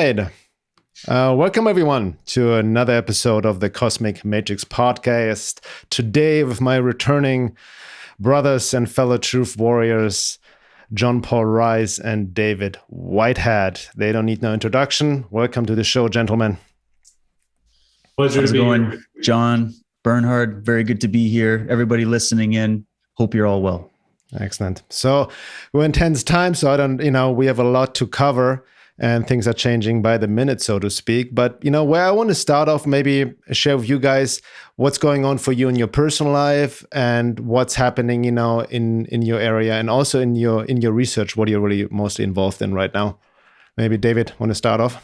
right. Welcome everyone to another episode of the Cosmic Matrix podcast. Today with my returning brothers and fellow truth warriors, John Paul Rice and David Whitehead. They don't need no introduction. Welcome to the show, gentlemen. Pleasure to be going, John, Bernhard. Very good to be here. Everybody listening in. Hope you're all well. Excellent. So we're in tense times, so we have a lot to cover and things are changing by the minute, so to speak. But, where I want to start off, maybe share with you guys what's going on for you in your personal life and what's happening, in your area and also in your research, what you're really mostly involved in right now. Maybe David, want to start off?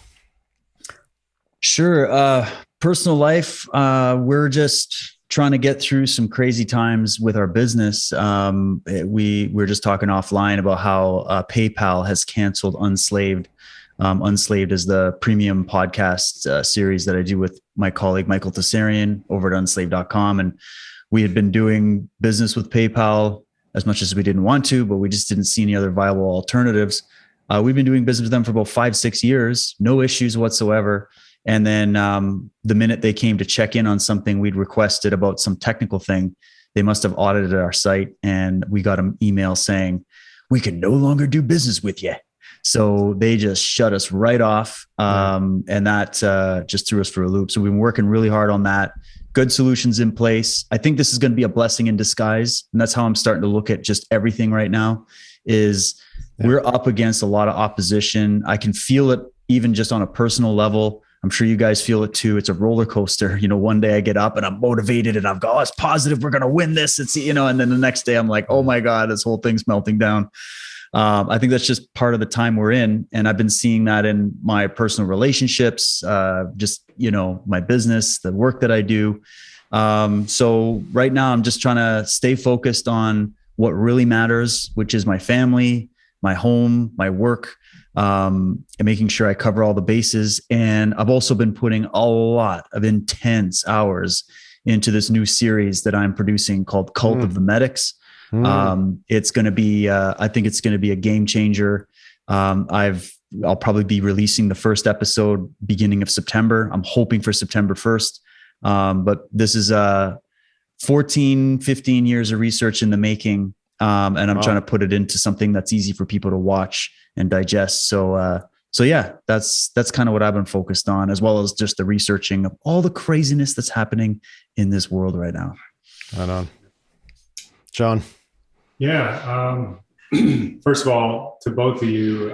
Sure. Personal life, we're just trying to get through some crazy times with our business. We're just talking offline about how PayPal has canceled Unslaved. Unslaved is the premium podcast series that I do with my colleague Michael Totalitarian over at unslaved.com. And we had been doing business with PayPal as much as we didn't want to, but we just didn't see any other viable alternatives. We've been doing business with them for about 5-6 years, no issues whatsoever. And then the minute they came to check in on something we'd requested about some technical thing, they must have audited our site, and we got an email saying, we can no longer do business with you. So they just shut us right off. And that just threw us for a loop. So we've been working really hard on that. Good solutions in place. I think this is going to be a blessing in disguise. And that's how I'm starting to look at just everything right now is we're up against a lot of opposition. I can feel it even just on a personal level. I'm sure you guys feel it too. It's a roller coaster. One day I get up and I'm motivated and I've got, it's positive. We're going to win this. It's, and then the next day I'm like, oh my God, this whole thing's melting down. I think that's just part of the time we're in. And I've been seeing that in my personal relationships, my business, the work that I do. So right now I'm just trying to stay focused on what really matters, which is my family, my home, my work, and making sure I cover all the bases. And I've also been putting a lot of intense hours into this new series that I'm producing called Cult of the Medics. It's going to be, I think it's going to be a game changer. I'll probably be releasing the first episode beginning of September. I'm hoping for September 1st. But this is 14, 15 years of research in the making. And I'm trying to put it into something that's easy for people to watch and digest. So yeah, that's kind of what I've been focused on, as well as just the researching of all the craziness that's happening in this world right now. Right on. John. Yeah. First of all, to both of you,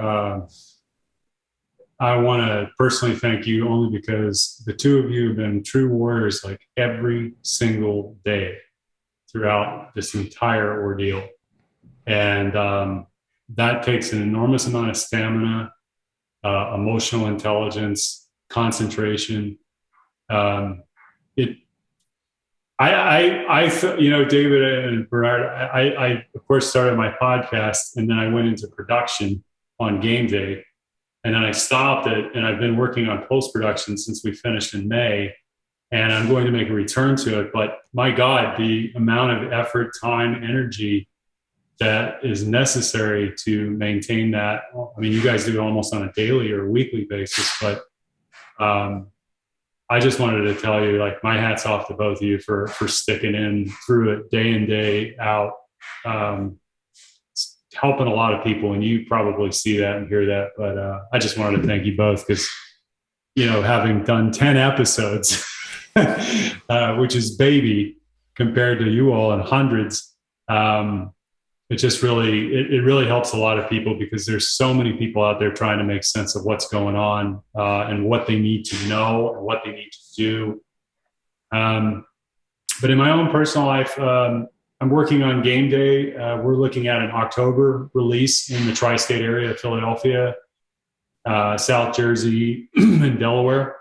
I want to personally thank you only because the two of you have been true warriors like every single day throughout this entire ordeal. And that takes an enormous amount of stamina, emotional intelligence, concentration. David and Bernhard, I of course started my podcast and then I went into production on game day and then I stopped it and I've been working on post-production since we finished in May and I'm going to make a return to it. But my God, the amount of effort, time, energy that is necessary to maintain that. I mean, you guys do it almost on a daily or weekly basis, but I just wanted to tell you, like, my hat's off to both of you for sticking in through it day in, day out, helping a lot of people. And you probably see that and hear that. But I just wanted to thank you both because, having done 10 episodes, which is baby compared to you all and hundreds, it just really, it really helps a lot of people because there's so many people out there trying to make sense of what's going on and what they need to know and what they need to do. But in my own personal life, I'm working on game day. We're looking at an October release in the tri-state area of Philadelphia, South Jersey, and Delaware.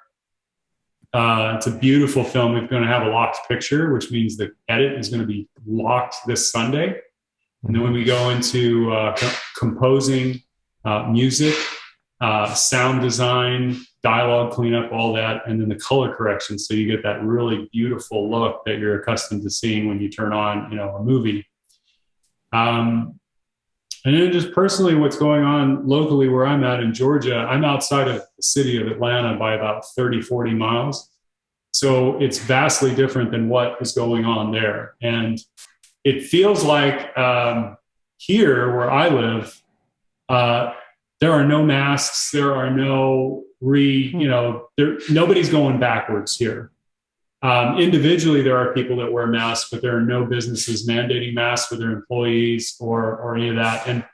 It's a beautiful film. We're going to have a locked picture, which means the edit is going to be locked this Sunday. And then when we go into composing, music, sound design, dialogue cleanup, all that, and then the color correction, so you get that really beautiful look that you're accustomed to seeing when you turn on, a movie. And then just personally, what's going on locally where I'm at in Georgia, I'm outside of the city of Atlanta by about 30, 40 miles. So it's vastly different than what is going on there. And it feels like here where I live, there are no masks. There are no nobody's going backwards here. Individually, there are people that wear masks, but there are no businesses mandating masks for their employees or any of that. And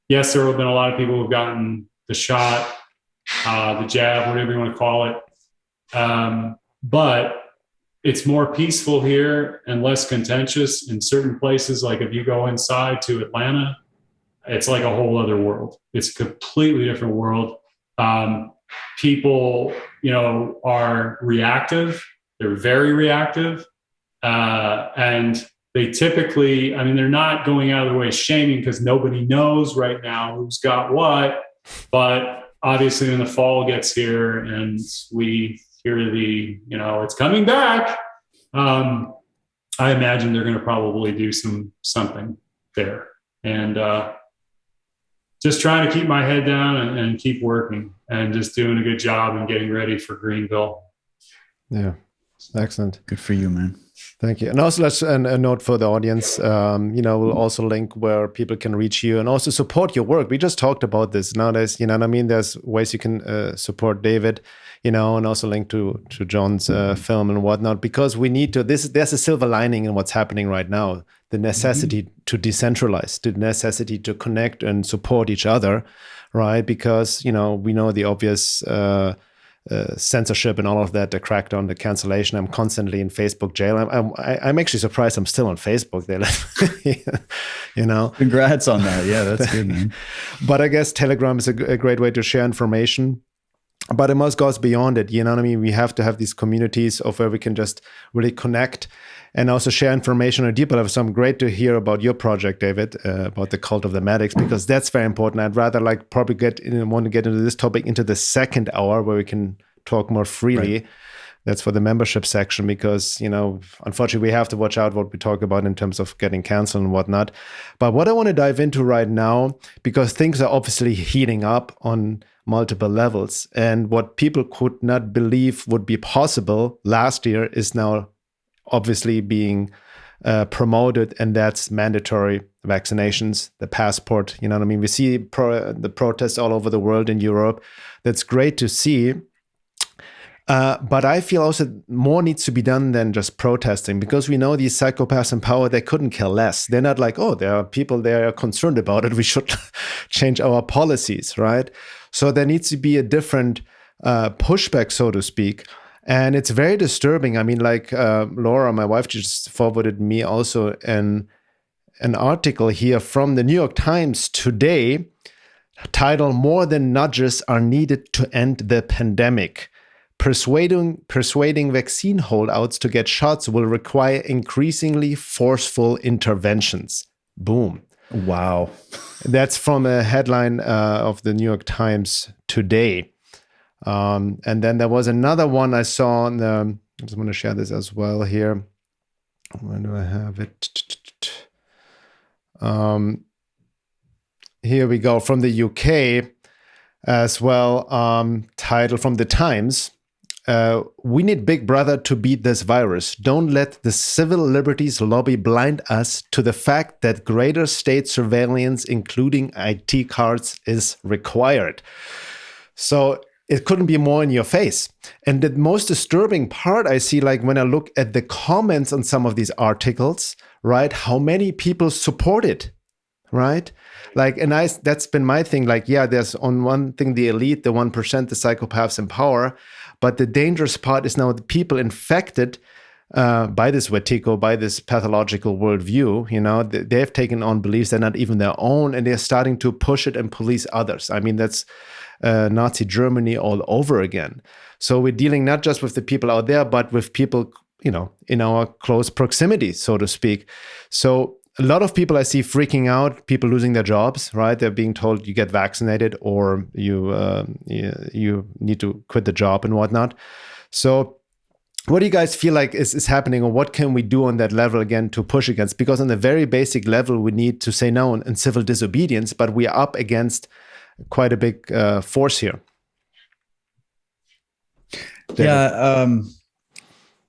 yes, there have been a lot of people who've gotten the shot, the jab, whatever you want to call it. But it's more peaceful here and less contentious in certain places. Like if you go inside to Atlanta, it's like a whole other world. It's a completely different world. People, are reactive. They're very reactive. And they typically, they're not going out of their way shaming because nobody knows right now who's got what. But obviously when the fall gets here and we hear it's coming back, I imagine they're going to probably do something there. And just trying to keep my head down and keep working and just doing a good job and getting ready for Greenville. Yeah. Excellent. Good for you, man. Thank you. And also, let's a note for the audience. We'll also link where people can reach you and also support your work. We just talked about this. Nowadays, there's ways you can support David, and also link to John's film and whatnot, because we need to. There's a silver lining in what's happening right now. The necessity to decentralize, the necessity to connect and support each other, right? Because we know the obvious. Censorship and all of that, the crackdown, the cancellation. I'm constantly in Facebook jail. I'm actually surprised I'm still on Facebook. Congrats on that. Yeah, that's good, man. But I guess Telegram is a great way to share information. But it must goes beyond it. We have to have these communities of where we can just really connect and also share information on a deeper level. So I'm great to hear about your project, David, about the cult of the medics, because that's very important. I'd rather want to get into this topic into the second hour where we can talk more freely. Right. That's for the membership section, because, unfortunately we have to watch out what we talk about in terms of getting canceled and whatnot. But what I want to dive into right now, because things are obviously heating up on multiple levels, and what people could not believe would be possible last year is now obviously being promoted, and that's mandatory vaccinations, the passport. We see the protests all over the world in Europe. That's great to see. But I feel also more needs to be done than just protesting, because we know these psychopaths in power, they couldn't care less. They're not like, there are people there are concerned about it, we should change our policies, right? So there needs to be a different pushback, so to speak. And it's very disturbing. Laura, my wife, just forwarded me also an article here from the New York Times today, titled "More Than Nudges Are Needed to End the Pandemic. Persuading vaccine holdouts to get shots will require increasingly forceful interventions." Boom. Wow. That's from a headline of the New York Times today. And then there was another one I saw I just want to share this as well here. Where do I have it? Here we go, from the UK as well, title from the Times. We need Big Brother to beat this virus. Don't let the civil liberties lobby blind us to the fact that greater state surveillance, including IT cards, is required. So it couldn't be more in your face. And the most disturbing part I see, when I look at the comments on some of these articles, right, how many people support it, right? That's been my thing. There's on one thing, the elite, the 1%, the psychopaths in power. But the dangerous part is now the people infected by this vertigo, by this pathological worldview. They've taken on beliefs that are not even their own, and they're starting to push it and police others. That's Nazi Germany all over again. So we're dealing not just with the people out there, but with people, in our close proximity, so to speak. So a lot of people I see freaking out, people losing their jobs, right? They're being told you get vaccinated or you need to quit the job and whatnot. So what do you guys feel like is happening, or what can we do on that level again to push against? Because on the very basic level, we need to say no and civil disobedience, but we are up against quite a big force here. David. Yeah,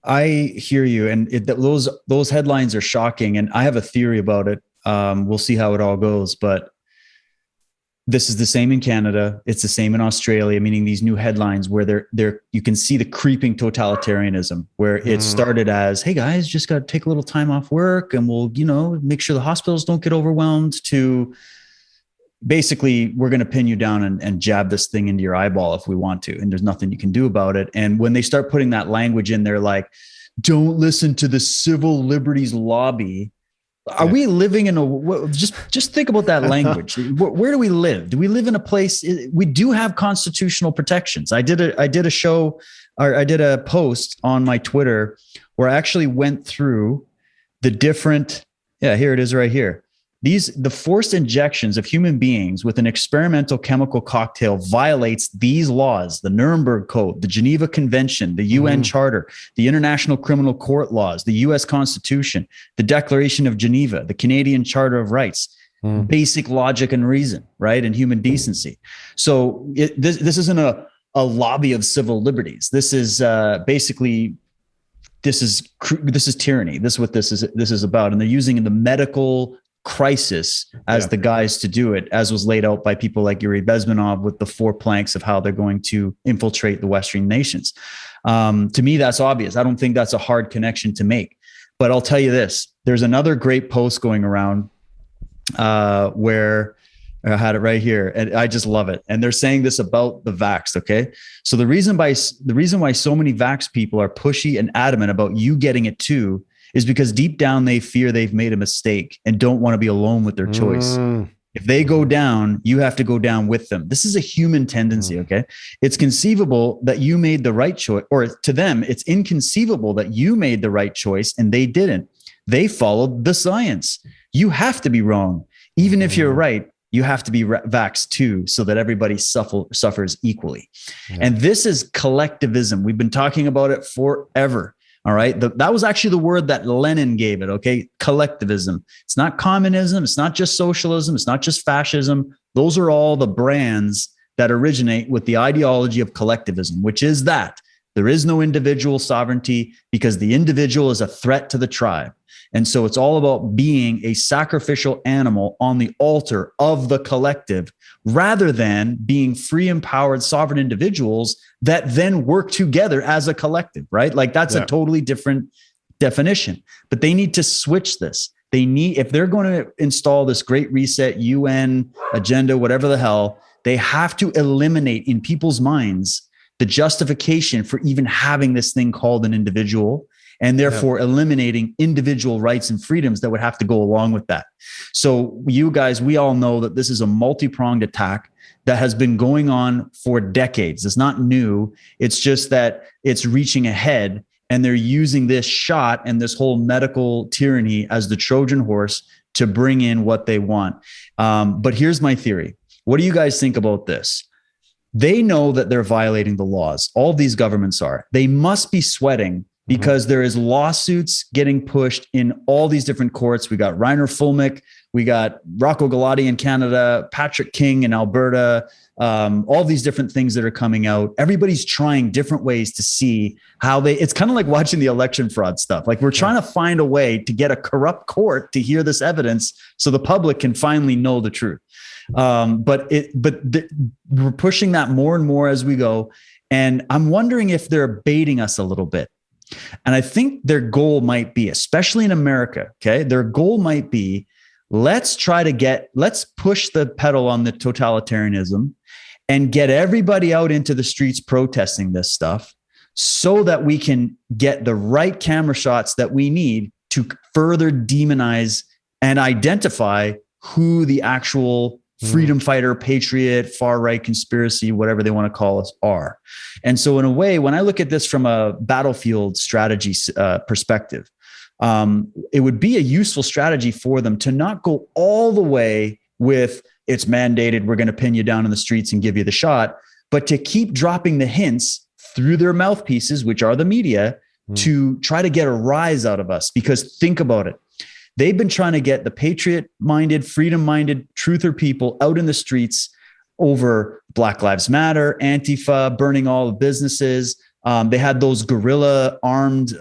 I hear you, and those headlines are shocking, and I have a theory about it. We'll see how it all goes, but this is the same in Canada. It's the same in Australia, meaning these new headlines where you can see the creeping totalitarianism, where it started as, hey guys, just got to take a little time off work and we'll, make sure the hospitals don't get overwhelmed, to basically, we're going to pin you down and jab this thing into your eyeball if we want to, and there's nothing you can do about it. And when they start putting that language in there, like, don't listen to the civil liberties lobby. Are we living in just think about that language. Where do we live? Do we live in a place? We do have constitutional protections. I did a show, or I did a post on my Twitter where I actually went through the different, here it is right here. The forced injections of human beings with an experimental chemical cocktail violates these laws: the Nuremberg Code, the Geneva Convention, the UN Charter, the International Criminal Court laws, the US Constitution, the Declaration of Geneva, the Canadian Charter of Rights, basic logic and reason, right? And human decency. So this isn't a lobby of civil liberties. This is basically, this is tyranny. This is what this is about. And they're using the medical crisis as the guise to do it, as was laid out by people like Yuri Bezmenov with the 4 planks of how they're going to infiltrate the Western nations. To me, that's obvious. I don't think that's a hard connection to make. But I'll tell you this, there's another great post going around where I had it right here, and I just love it. And they're saying this about the vaxxed, okay? So the reason why so many vax people are pushy and adamant about you getting it too is because deep down they fear they've made a mistake and don't want to be alone with their choice. If they go down, you have to go down with them. This is a human tendency, okay? It's conceivable that you made the right choice, or to them, it's inconceivable that you made the right choice and they didn't. They followed the science. You have to be wrong. Even if you're right, you have to be vaxxed too, so that everybody suffers equally. And this is collectivism. We've been talking about it forever. All right. That was actually the word that Lenin gave it. Okay. Collectivism. It's not communism. It's not just socialism. It's not just fascism. Those are all the brands that originate with the ideology of collectivism, which is that there is no individual sovereignty because the individual is a threat to the tribe. And so it's all about being a sacrificial animal on the altar of the collective, rather than being free, empowered, sovereign individuals that then work together as a collective, right? Like that's a totally different definition, but they need to switch this. If they're going to install this great reset, UN agenda, whatever the hell, they have to eliminate in people's minds the justification for even having this thing called an individual, and therefore eliminating individual rights and freedoms that would have to go along with that. So you guys, we all know that this is a multi-pronged attack that has been going on for decades. It's not new. It's just that it's reaching ahead, and they're using this shot and this whole medical tyranny as the Trojan horse to bring in what they want. But here's my theory. What do you guys think about this? They know that they're violating the laws. All these governments are. They must be sweating, because there is lawsuits getting pushed in all these different courts. We got Reiner Fulmick, we got Rocco Galati in Canada, Patrick King in Alberta, all these different things that are coming out. Everybody's trying different ways to see how it's kind of like watching the election fraud stuff. Like we're trying to find a way to get a corrupt court to hear this evidence so the public can finally know the truth. But we're pushing that more and more as we go. And I'm wondering if they're baiting us a little bit. And I think their goal might be, especially in America, okay, their goal might be, let's push the pedal on the totalitarianism and get everybody out into the streets protesting this stuff so that we can get the right camera shots that we need to further demonize and identify who the actual freedom fighter, patriot, far-right conspiracy, whatever they want to call us, are. And so in a way, when I look at this from a battlefield strategy perspective, it would be a useful strategy for them to not go all the way with it's mandated, we're going to pin you down in the streets and give you the shot, but to keep dropping the hints through their mouthpieces, which are the media, to try to get a rise out of us. Because think about it. They've been trying to get the patriot-minded, freedom-minded, truther people out in the streets over Black Lives Matter, Antifa, burning all the businesses. They had those guerrilla armed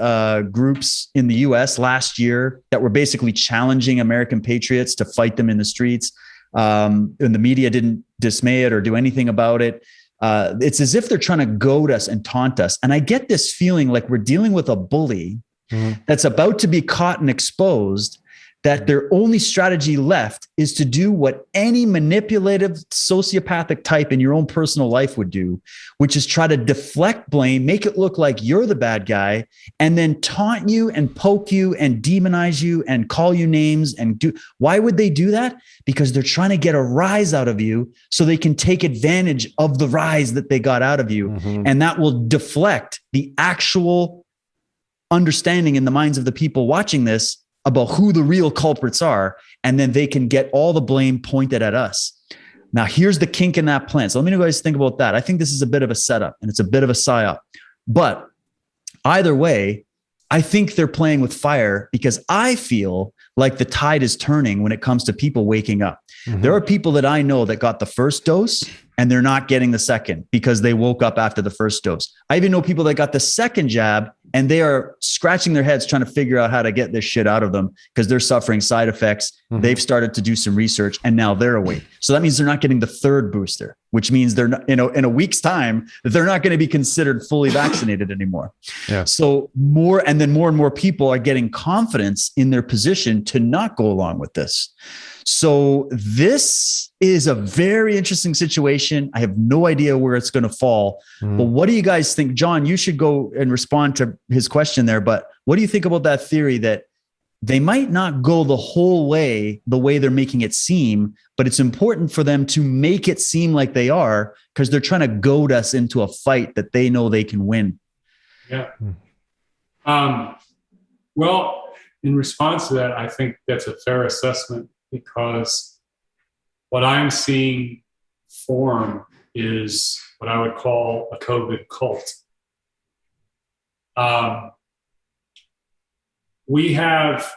groups in the US last year that were basically challenging American patriots to fight them in the streets. And the media didn't dismay it or do anything about it. It's as if they're trying to goad us and taunt us. And I get this feeling like we're dealing with a bully that's about to be caught and exposed, that their only strategy left is to do what any manipulative sociopathic type in your own personal life would do, which is try to deflect blame, make it look like you're the bad guy, and then taunt you and poke you and demonize you and call you names and do. Why would they do that? Because they're trying to get a rise out of you so they can take advantage of the rise that they got out of you. And that will deflect the actual understanding in the minds of the people watching this about who the real culprits are, and then they can get all the blame pointed at us. Now, here's the kink in that plan. So let me know what you guys think about that. I think this is a bit of a setup and it's a bit of a psyop. But either way, I think they're playing with fire, because I feel like the tide is turning when it comes to people waking up. There are people that I know that got the first dose and they're not getting the second because they woke up after the first dose. I even know people that got the second jab and they are scratching their heads trying to figure out how to get this shit out of them because they're suffering side effects. They've started to do some research and now they're awake. So that means they're not getting the third booster, which means they're not, in a week's time, they're not going to be considered fully vaccinated anymore. So more and more people are getting confidence in their position to not go along with this. So this is a very interesting situation. I have no idea where it's going to fall. But what do you guys think? John, you should go and respond to his question there. But what do you think about that theory that they might not go the whole way, the way they're making it seem, but it's important for them to make it seem like they are, because they're trying to goad us into a fight that they know they can win? Yeah. Well, in response to that, I think that's a fair assessment, because what I'm seeing form is what I would call a COVID cult. We have,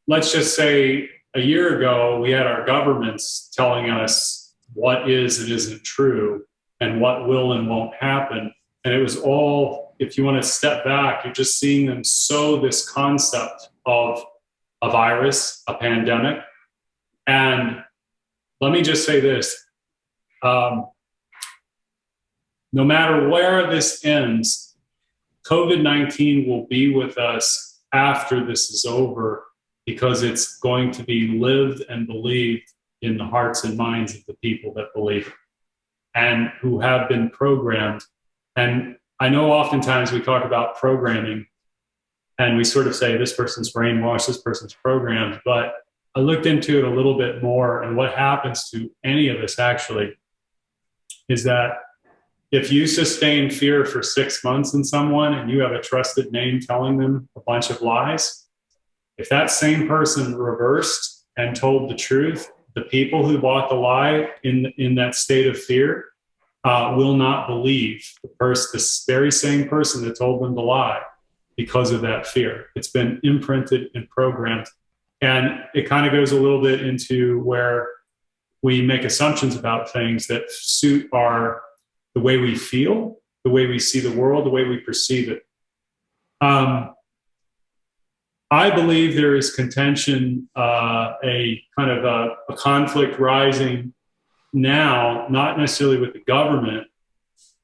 let's just say a year ago, we had our governments telling us what is and isn't true and what will and won't happen. And it was all, if you want to step back, you're just seeing them sow this concept of a virus, a pandemic. And let me just say this, no matter where this ends, COVID-19 will be with us after this is over, because it's going to be lived and believed in the hearts and minds of the people that believe it and who have been programmed. And I know oftentimes we talk about programming and we sort of say this person's brainwashed, this person's programmed, but I looked into it a little bit more, and what happens to any of us actually is that if you sustain fear for 6 months in someone and you have a trusted name telling them a bunch of lies, if that same person reversed and told the truth, the people who bought the lie in that state of fear will not believe this very same person that told them to lie because of that fear. It's been imprinted and programmed. And it kind of goes a little bit into where we make assumptions about things that suit the way we feel, the way we see the world, the way we perceive it. I believe there is contention, a kind of a conflict rising now, not necessarily with the government,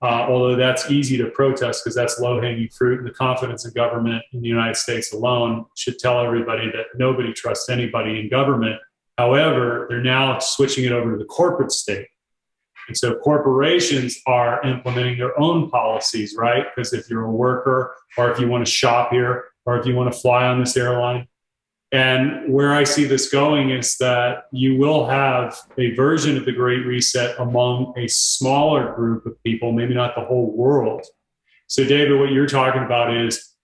although that's easy to protest because that's low-hanging fruit. And the confidence in government in the United States alone should tell everybody that nobody trusts anybody in government. However, they're now switching it over to the corporate state. And so corporations are implementing their own policies, right? Because if you're a worker, or if you want to shop here, or if you want to fly on this airline. And where I see this going is that you will have a version of the Great Reset among a smaller group of people, maybe not the whole world. So David, what you're talking about is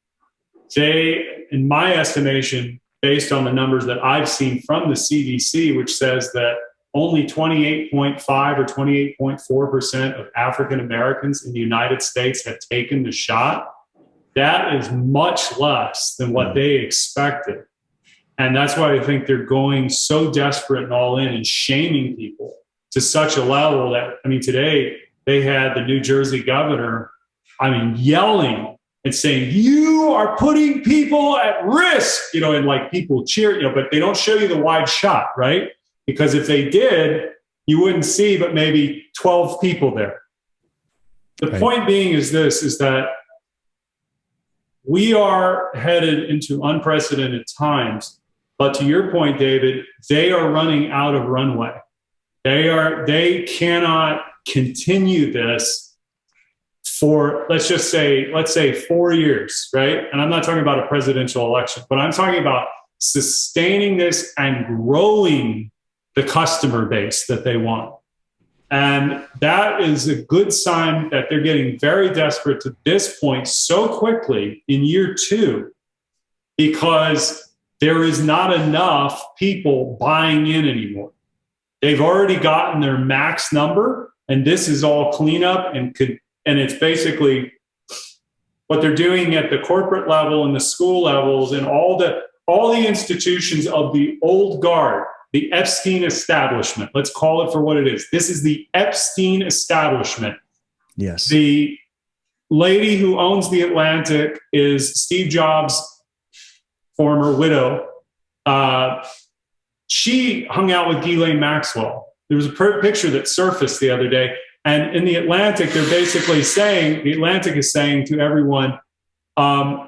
they, in my estimation, based on the numbers that I've seen from the CDC, which says that only 28.5 or 28.4% of African Americans in the United States have taken the shot. that is much less than what they expected. And that's why I think they're going so desperate and all in and shaming people to such a level that, I mean, today they had the New Jersey governor, I mean, yelling and saying, you are putting people at risk, you know, and like people cheer, you know, but they don't show you the wide shot, right? Because if they did, you wouldn't see but maybe 12 people there. The point being is this, is that we are headed into unprecedented times. But to your point, David, they are running out of runway. They cannot continue this for, let's say 4 years, right? And I'm not talking about a presidential election, but I'm talking about sustaining this and growing the customer base that they want. And that is a good sign that they're getting very desperate to this point so quickly in year 2, because there is not enough people buying in anymore. They've already gotten their max number, and this is all cleanup, and it's basically what they're doing at the corporate level and the school levels and all the institutions of the old guard, the Epstein establishment. Let's call it for what it is. This is the Epstein establishment. Yes. The lady who owns the Atlantic is Steve Jobs' former widow. She hung out with Ghislaine Maxwell. There was a picture that surfaced the other day. And in the Atlantic, they're basically saying, the Atlantic is saying to everyone,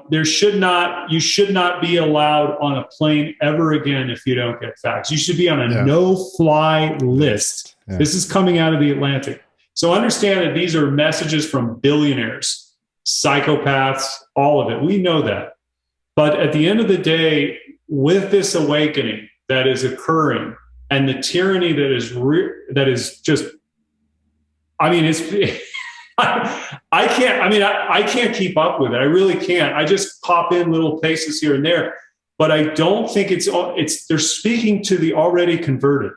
you should not be allowed on a plane ever again if you don't get facts. You should be on a no-fly list. Yeah. This is coming out of the Atlantic. So understand that these are messages from billionaires, psychopaths, all of it. We know that. But at the end of the day, with this awakening that is occurring and the tyranny that is just, I mean, it's, I can't keep up with it. I really can't. I just pop in little places here and there, but I don't think they're speaking to the already converted.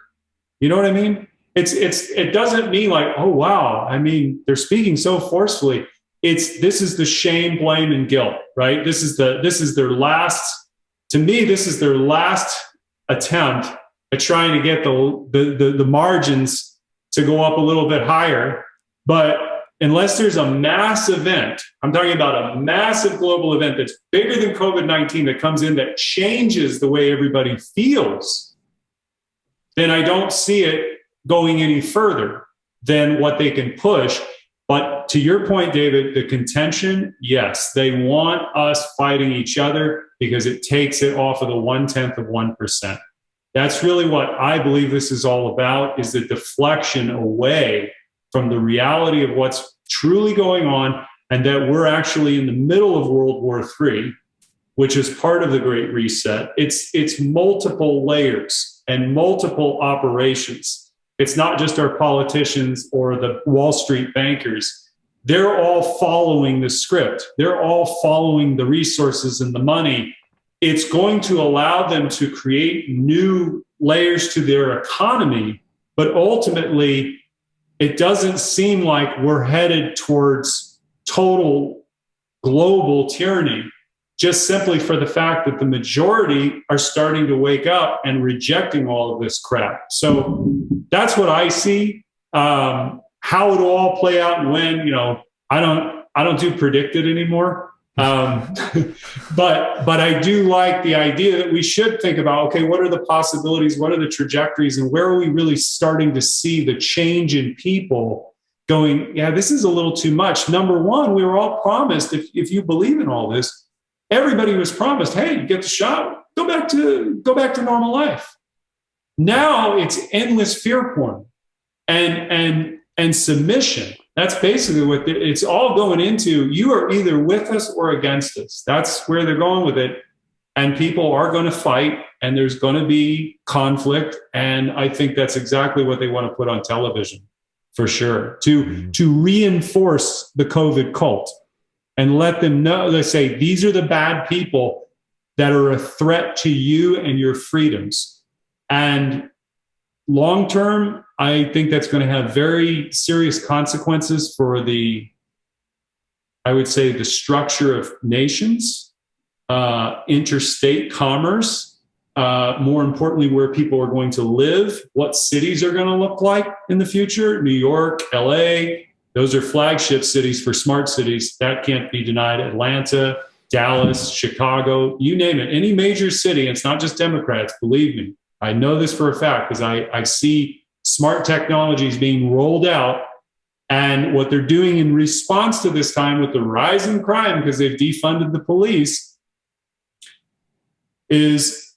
You know what I mean? It doesn't mean like, oh, wow. I mean, they're speaking so forcefully. This is the shame, blame, and guilt, right? This is their last, to me, this is their last attempt at trying to get the margins to go up a little bit higher. But unless there's a mass event, I'm talking about a massive global event that's bigger than COVID-19 that comes in that changes the way everybody feels, then I don't see it going any further than what they can push. But to your point, David, the contention, yes, they want us fighting each other because it takes it off of the 0.1%. That's really what I believe this is all about, is the deflection away from the reality of what's truly going on, and that we're actually in the middle of World War III, which is part of the Great Reset. It's multiple layers and multiple operations. It's not just our politicians or the Wall Street bankers. They're all following the script. They're all following the resources and the money. It's going to allow them to create new layers to their economy, but ultimately, it doesn't seem like we're headed towards total global tyranny, just simply for the fact that the majority are starting to wake up and rejecting all of this crap. So that's what I see. How it'll all play out and when, you know, I don't do predicted anymore. But I do like the idea that we should think about, okay, what are the possibilities? What are the trajectories? And where are we really starting to see the change in people going, yeah, this is a little too much. Number one, we were all promised, if you believe in all this, everybody was promised, hey, you get the shot, go back to normal life. Now it's endless fear porn and submission. That's basically what it's all going into. You are either with us or against us. That's where they're going with it. And people are going to fight, and there's going to be conflict. And I think that's exactly what they want to put on television, for sure, to reinforce the COVID cult and let them know. They say, these are the bad people that are a threat to you and your freedoms. And long term, I think that's going to have very serious consequences for the I would say the structure of nations, interstate commerce, more importantly, where people are going to live, what cities are going to look like in the future. New York, LA, those are flagship cities for smart cities. That can't be denied. Atlanta, Dallas, Chicago, you name it. Any major city, it's not just Democrats, believe me. I know this for a fact because I see smart technologies being rolled out. And what they're doing in response to this time with the rise in crime, because they've defunded the police, is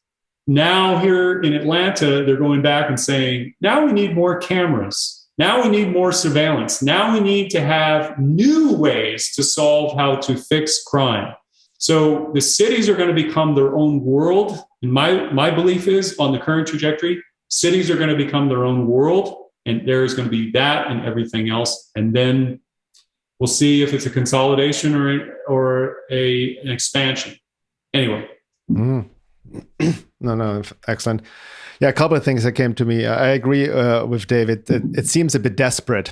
now here in Atlanta, they're going back and saying, now we need more cameras. Now we need more surveillance. Now we need to have new ways to solve how to fix crime. So the cities are going to become their own world. And my belief is, on the current trajectory, cities are going to become their own world. And there's going to be that and everything else. And then we'll see if it's a consolidation or an expansion. Anyway. No, excellent. Yeah, a couple of things that came to me. I agree with David. It seems a bit desperate,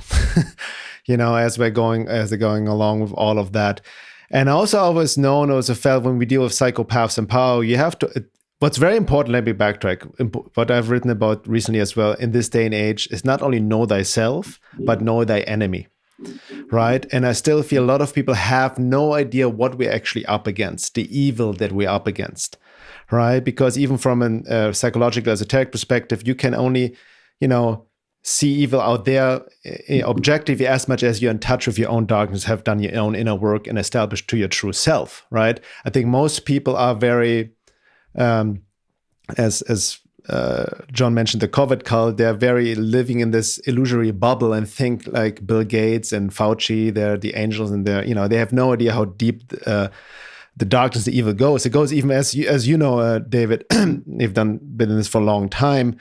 as they're going along with all of that. And also, I always known, as a felt, when we deal with psychopaths in power, you have to. What's very important, let me backtrack, what I've written about recently as well, in this day and age, is not only know thyself, but know thy enemy, right? And I still feel a lot of people have no idea what we're actually up against, the evil that we're up against, right? Because even from a psychological, esoteric perspective, you can only, see evil out there objectively as much as you're in touch with your own darkness, have done your own inner work and established to your true self, right? I think most people are very... as John mentioned, the COVID cult, they're very living in this illusory bubble and think like Bill Gates and Fauci, they're the angels, and they have no idea how deep the darkness, the evil goes. It goes even as you know, David, you've been in this for a long time.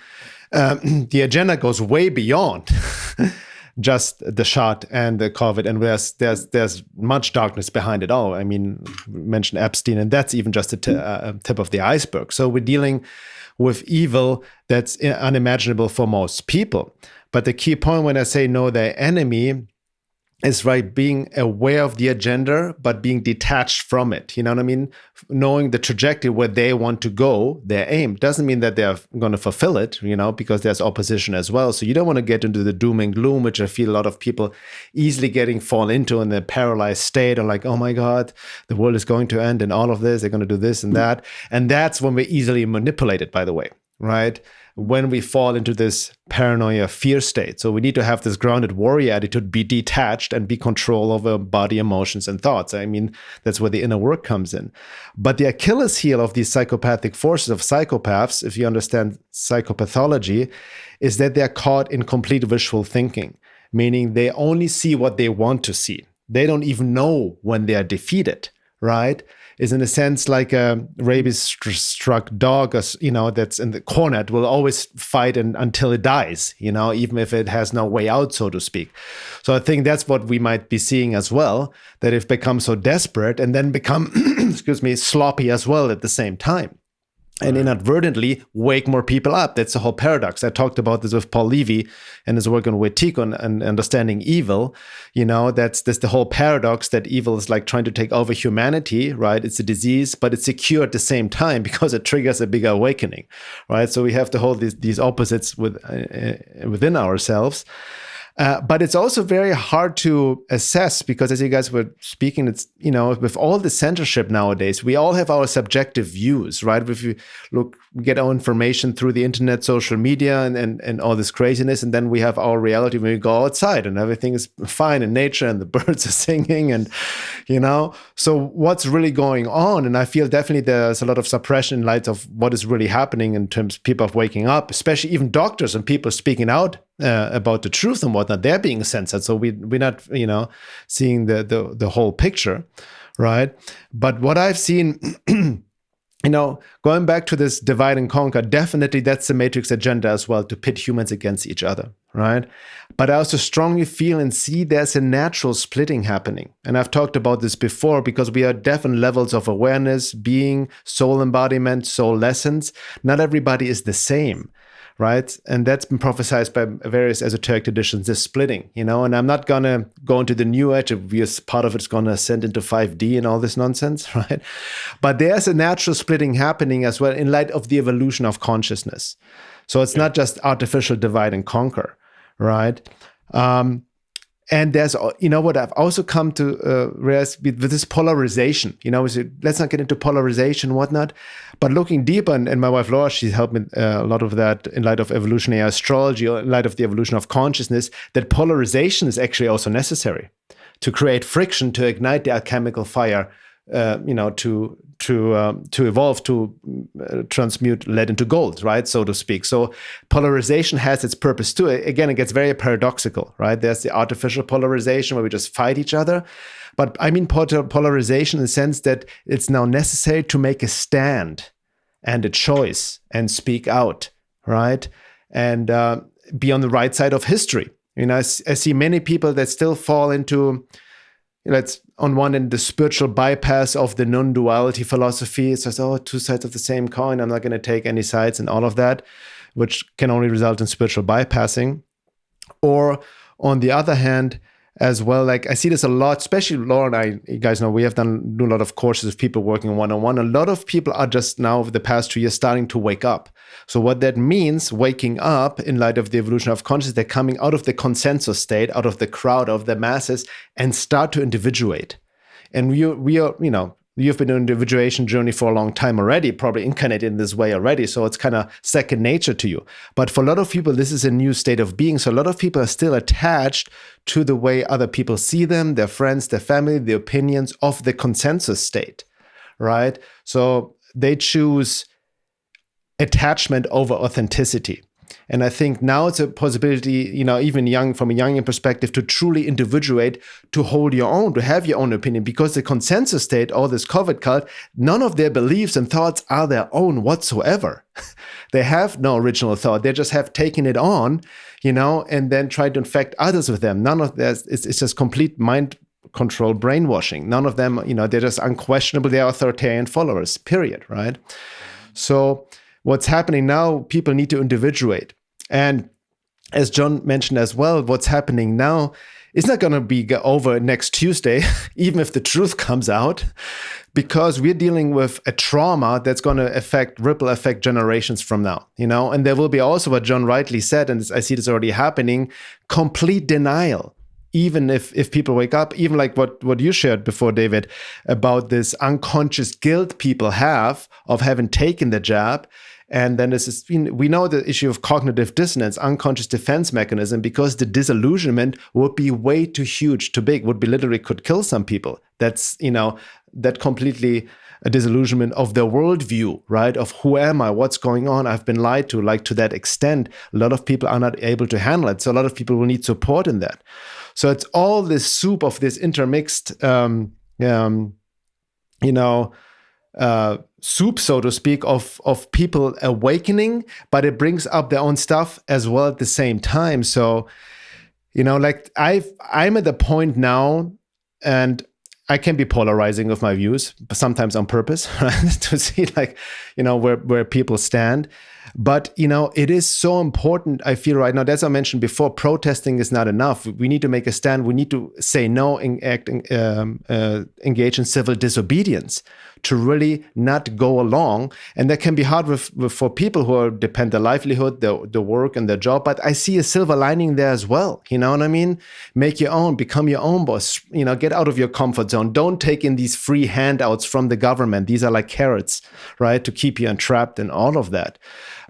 The agenda goes way beyond just the shot and the COVID, and there's much darkness behind it all. I mean, we mentioned Epstein, and that's even just the tip of the iceberg. So we're dealing with evil that's unimaginable for most people. But the key point when I say know their enemy is, right, being aware of the agenda, but being detached from it. You know what I mean? Knowing the trajectory where they want to go, their aim, doesn't mean that they're going to fulfill it, because there's opposition as well. So you don't want to get into the doom and gloom, which I feel a lot of people easily fall into in the paralyzed state, or like, oh my God, the world is going to end and all of this, they're going to do this and that. And that's when we're easily manipulated, by the way, right? When we fall into this paranoia fear state. So we need to have this grounded warrior attitude, be detached and be control over body, emotions, and thoughts. I mean, that's where the inner work comes in. But the Achilles heel of these psychopathic forces of psychopaths, if you understand psychopathology, is that they're caught in complete wishful thinking, meaning they only see what they want to see. They don't even know when they are defeated, right? Is in a sense like a rabies-struck dog, that's in the corner. It will always fight until it dies, even if it has no way out, so to speak. So I think that's what we might be seeing as well, that if become so desperate and then become, sloppy as well at the same time. And inadvertently wake more people up. That's the whole paradox. I talked about this with Paul Levy and his work on Wetiko and understanding evil. That's the whole paradox that evil is like trying to take over humanity, right? It's a disease, but it's a cure at the same time because it triggers a bigger awakening, right? So we have to hold these opposites within ourselves. But it's also very hard to assess because, as you guys were speaking, it's, with all the censorship nowadays, we all have our subjective views, right? If you we get our information through the internet, social media, and all this craziness, and then we have our reality when we go outside and everything is fine in nature and the birds are singing and, so what's really going on? And I feel definitely there's a lot of suppression in light of what is really happening in terms of people waking up, especially even doctors and people speaking out about the truth and whatnot. They're being censored, so we're not seeing the whole picture, right? But what I've seen going back to this divide and conquer, definitely that's the Matrix agenda as well, to pit humans against each other, right? But I also strongly feel and see there's a natural splitting happening. And I've talked about this before because we are at different levels of awareness, being, soul embodiment, soul lessons. Not everybody is the same, right? And that's been prophesied by various esoteric traditions, this splitting, and I'm not going to go into the new age, because part of it's going to ascend into 5D and all this nonsense, right? But there's a natural splitting happening as well in light of the evolution of consciousness. So it's not just artificial divide and conquer, right? And there's, what I've also come to realize with this polarization, let's not get into polarization, whatnot, but looking deeper, and my wife Laura, she's helped me a lot of that in light of evolutionary astrology, or in light of the evolution of consciousness, that polarization is actually also necessary to create friction, to ignite the alchemical fire, to evolve, to transmute lead into gold, right, so to speak. So polarization has its purpose too. Again, it gets very paradoxical, right? There's the artificial polarization where we just fight each other. But I mean polarization in the sense that it's now necessary to make a stand and a choice and speak out, right? And be on the right side of history. I see many people that still fall into, let's on one end, the spiritual bypass of the non-duality philosophy. It says, two sides of the same coin. I'm not going to take any sides and all of that, which can only result in spiritual bypassing. Or on the other hand, as well, like I see this a lot, especially Laura and I, you guys know, we have do a lot of courses with people working one-on-one. A lot of people are just now, over the past 2 years, starting to wake up. So what that means, waking up in light of the evolution of consciousness, they're coming out of the consensus state, out of the crowd, of the masses, and start to individuate. And we are, you've been on an individuation journey for a long time already, probably incarnated in this way already. So it's kind of second nature to you. But for a lot of people, this is a new state of being. So a lot of people are still attached to the way other people see them, their friends, their family, the opinions of the consensus state, right? So they choose attachment over authenticity. And I think now it's a possibility, even from a Jungian perspective, to truly individuate, to hold your own, to have your own opinion, because the consensus state, all this COVID cult, none of their beliefs and thoughts are their own whatsoever. They have no original thought. They just have taken it on, and then tried to infect others with them. None of this, it's just complete mind control brainwashing. None of them, they're just unquestionable. They're authoritarian followers, period, right? So what's happening now, people need to individuate. And as John mentioned as well, what's happening now is not going to be over next Tuesday, even if the truth comes out, because we're dealing with a trauma that's going to ripple effect generations from now, and there will be also, what John rightly said, and I see this already happening, complete denial. Even if people wake up, even like what you shared before, David, about this unconscious guilt people have of having taken the jab. And then we know the issue of cognitive dissonance, unconscious defense mechanism, because the disillusionment would be way too huge, too big, would be literally could kill some people. That's, that completely a disillusionment of their worldview, right? Of who am I? What's going on? I've been lied to. Like, to that extent, a lot of people are not able to handle it. So a lot of people will need support in that. So it's all this soup of this intermixed, soup, so to speak, of people awakening, but it brings up their own stuff as well at the same time. So, like I'm at the point now, and I can be polarizing with my views, but sometimes on purpose, right? To see where people stand. But, it is so important, I feel right now, as I mentioned before, protesting is not enough. We need to make a stand. We need to say no and engage in civil disobedience to really not go along. And that can be hard for people who depend their livelihood, their work and their job. But I see a silver lining there as well. You know what I mean? Make your own, become your own boss, get out of your comfort zone. Don't take in these free handouts from the government. These are like carrots, right? To keep you entrapped and all of that.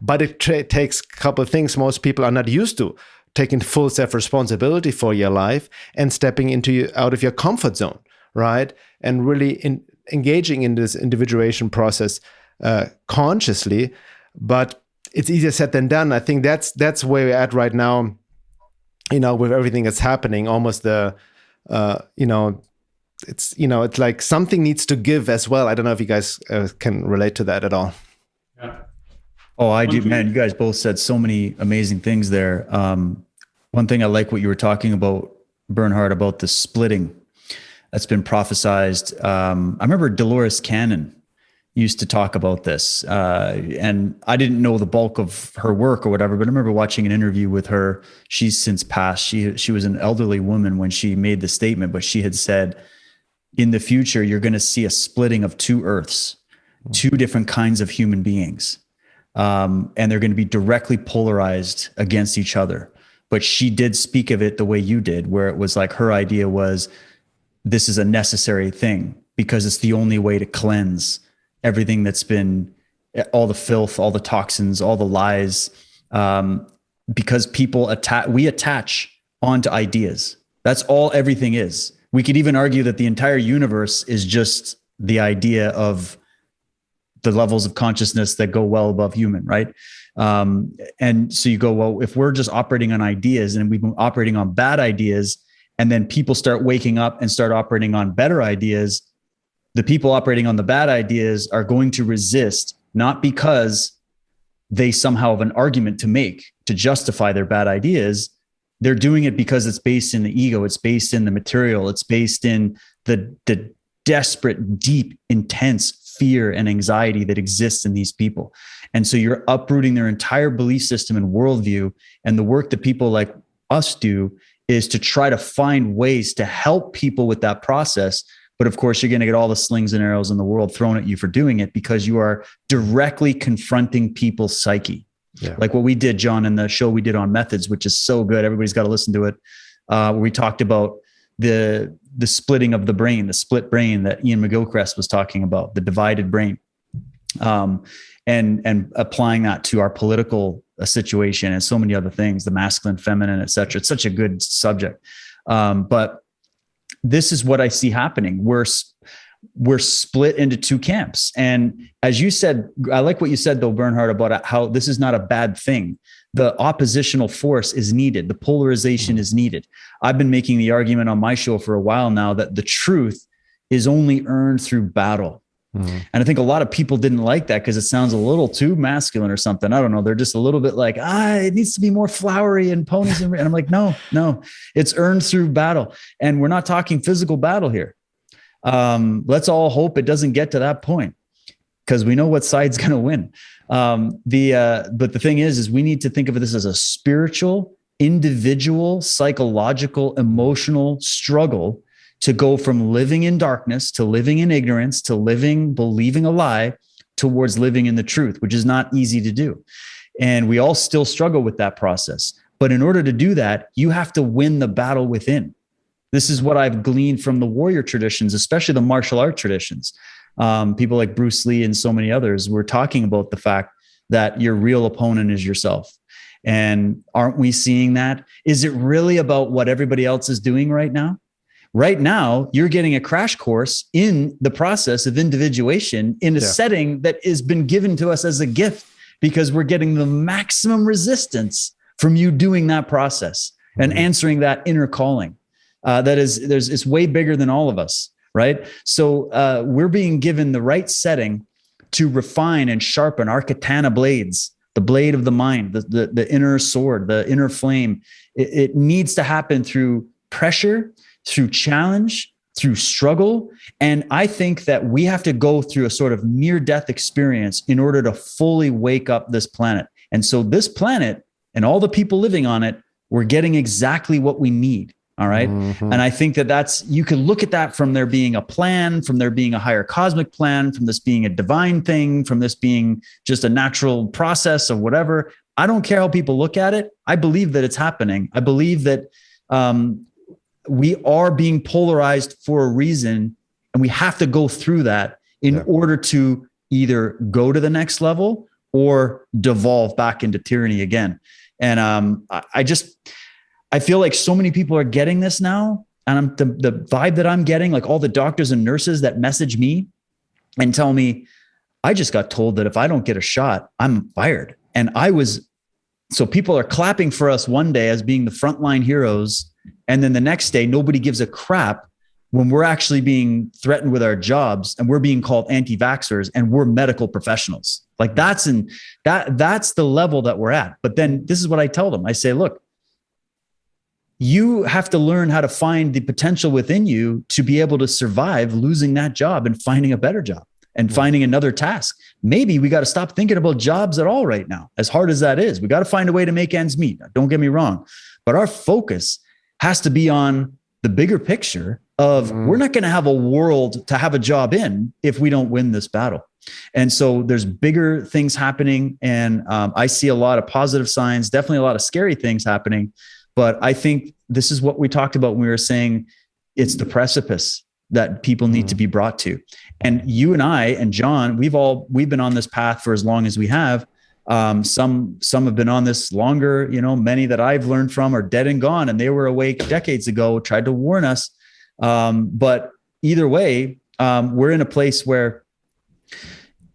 But it takes a couple of things most people are not used to: taking full self-responsibility for your life and stepping out of your comfort zone, right? And really engaging in this individuation process consciously. But it's easier said than done. I think that's where we're at right now, with everything that's happening. Almost it's like something needs to give as well. I don't know if you guys can relate to that at all. Yeah. Oh, I do, man. You guys both said so many amazing things there. One thing I like what you were talking about, Bernhard, about the splitting that's been prophesized. I remember Dolores Cannon, used to talk about this. And I didn't know the bulk of her work or whatever, but I remember watching an interview with her. She's since passed. She was an elderly woman when she made the statement, but she had said, in the future, you're going to see a splitting of two earths, two different kinds of human beings. And they're going to be directly polarized against each other. But she did speak of it the way you did, where it was like her idea was, this is a necessary thing because it's the only way to cleanse everything that's been, all the filth, all the toxins, all the lies, because people we attach onto ideas. That's all everything is. We could even argue that the entire universe is just the idea of the levels of consciousness that go well above human, right? And so you go, well, if we're just operating on ideas and we've been operating on bad ideas, and then people start waking up and start operating on better ideas, the people operating on the bad ideas are going to resist, not because they somehow have an argument to make to justify their bad ideas. They're doing it because it's based in the ego. It's based in the material. It's based in the desperate, deep, intense fear and anxiety that exists in these people. And so you're uprooting their entire belief system and worldview. And the work that people like us do is to try to find ways to help people with that process. But of course, you're going to get all the slings and arrows in the world thrown at you for doing it because you are directly confronting people's psyche. Yeah. Like what we did, John, in the show we did on methods, which is so good. Everybody's got to listen to it. Where we talked about the splitting of the brain, the split brain that Ian McGilchrist was talking about, the divided brain, and applying that to our political situation and so many other things, the masculine, feminine, et cetera. It's such a good subject. But this is what I see happening. We're split into two camps. And as you said, I like what you said though, Bernhard, about how this is not a bad thing. The oppositional force is needed. The polarization is needed. I've been making the argument on my show for a while now that the truth is only earned through battle. And I think a lot of people didn't like that because it sounds a little too masculine or something. I don't know. They're just a little bit like, it needs to be more flowery and ponies. And I'm like, no, it's earned through battle. And we're not talking physical battle here. Let's all hope it doesn't get to that point because we know what side's going to win. But the thing is we need to think of this as a spiritual, individual, psychological, emotional struggle to go from living in darkness to living in ignorance to believing a lie towards living in the truth, which is not easy to do. And we all still struggle with that process. But in order to do that, you have to win the battle within. This is what I've gleaned from the warrior traditions, especially the martial art traditions. People like Bruce Lee and so many others were talking about the fact that your real opponent is yourself. And aren't we seeing that? Is it really about what everybody else is doing right now? Right now, you're getting a crash course in the process of individuation in a setting that has been given to us as a gift because we're getting the maximum resistance from you doing that process and answering that inner calling. It's way bigger than all of us, right? So we're being given the right setting to refine and sharpen our katana blades, the blade of the mind, the inner sword, the inner flame. It needs to happen through pressure, through challenge, through struggle. And I think that we have to go through a sort of near-death experience in order to fully wake up this planet. And so this planet and all the people living on it, we're getting exactly what we need. All right. And I think that you can look at that from there being a plan, from there being a higher cosmic plan, from this being a divine thing, from this being just a natural process of whatever. I don't care how people look at it. I believe that it's happening. I believe that we are being polarized for a reason, and we have to go through that in order to either go to the next level or devolve back into tyranny again. And I feel like so many people are getting this now. And the vibe that I'm getting, like all the doctors and nurses that message me and tell me, I just got told that if I don't get a shot, I'm fired. And so people are clapping for us one day as being the frontline heroes. And then the next day, nobody gives a crap when we're actually being threatened with our jobs and we're being called anti-vaxxers and we're medical professionals. Like that's the level that we're at. But then this is what I tell them. I say, look, you have to learn how to find the potential within you to be able to survive losing that job and finding a better job. and finding another task. Maybe we got to stop thinking about jobs at all right now, as hard as that is. We got to find a way to make ends meet. Don't get me wrong, but our focus has to be on the bigger picture of we're not going to have a world to have a job in if we don't win this battle. And so there's bigger things happening. And I see a lot of positive signs, definitely a lot of scary things happening. But I think this is what we talked about when we were saying it's the precipice that people need to be brought to. And you and I and John, we've been on this path for as long as we have. Some have been on this longer, many that I've learned from are dead and gone, and they were awake decades ago, tried to warn us. But either way, we're in a place where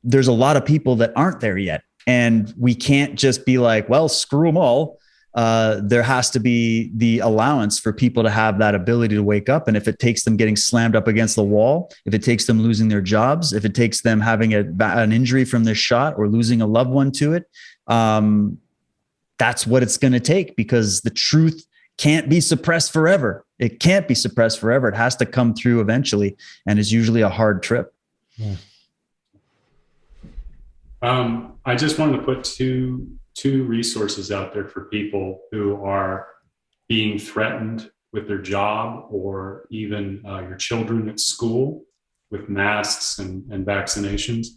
there's a lot of people that aren't there yet. And we can't just be like, well, screw them all. There has to be the allowance for people to have that ability to wake up. And if it takes them getting slammed up against the wall, if it takes them losing their jobs, if it takes them having an injury from this shot or losing a loved one to it, that's what it's going to take, because the truth can't be suppressed forever. It can't be suppressed forever. It has to come through eventually, and is usually a hard trip. Yeah. I just wanted to put two resources out there for people who are being threatened with their job, or even your children at school with masks and vaccinations.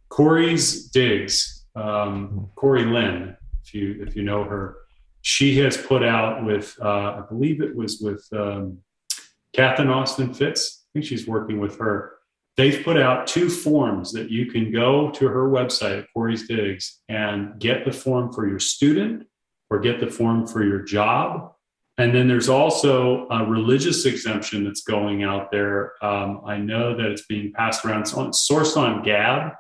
Corey's Digs, Corey Lynn, if you know her, she has put out with, I believe it was with Catherine Austin Fitz. I think she's working with her. They've put out 2 forms that you can go to her website, Corey's Digs, and get the form for your student or get the form for your job. And then there's also a religious exemption that's going out there. I know that it's being passed around. It's sourced on Gab,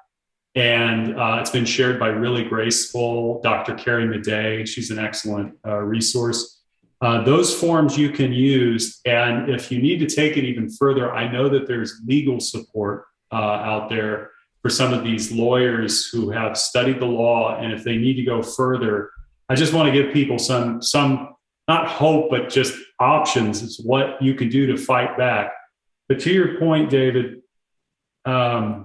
and it's been shared by really graceful Dr. Carrie Madej. She's an excellent resource. Those forms you can use, and if you need to take it even further, I know that there's legal support out there for some of these lawyers who have studied the law, and if they need to go further, I just want to give people some not hope, but just options. It's what you can do to fight back. But to your point, David, I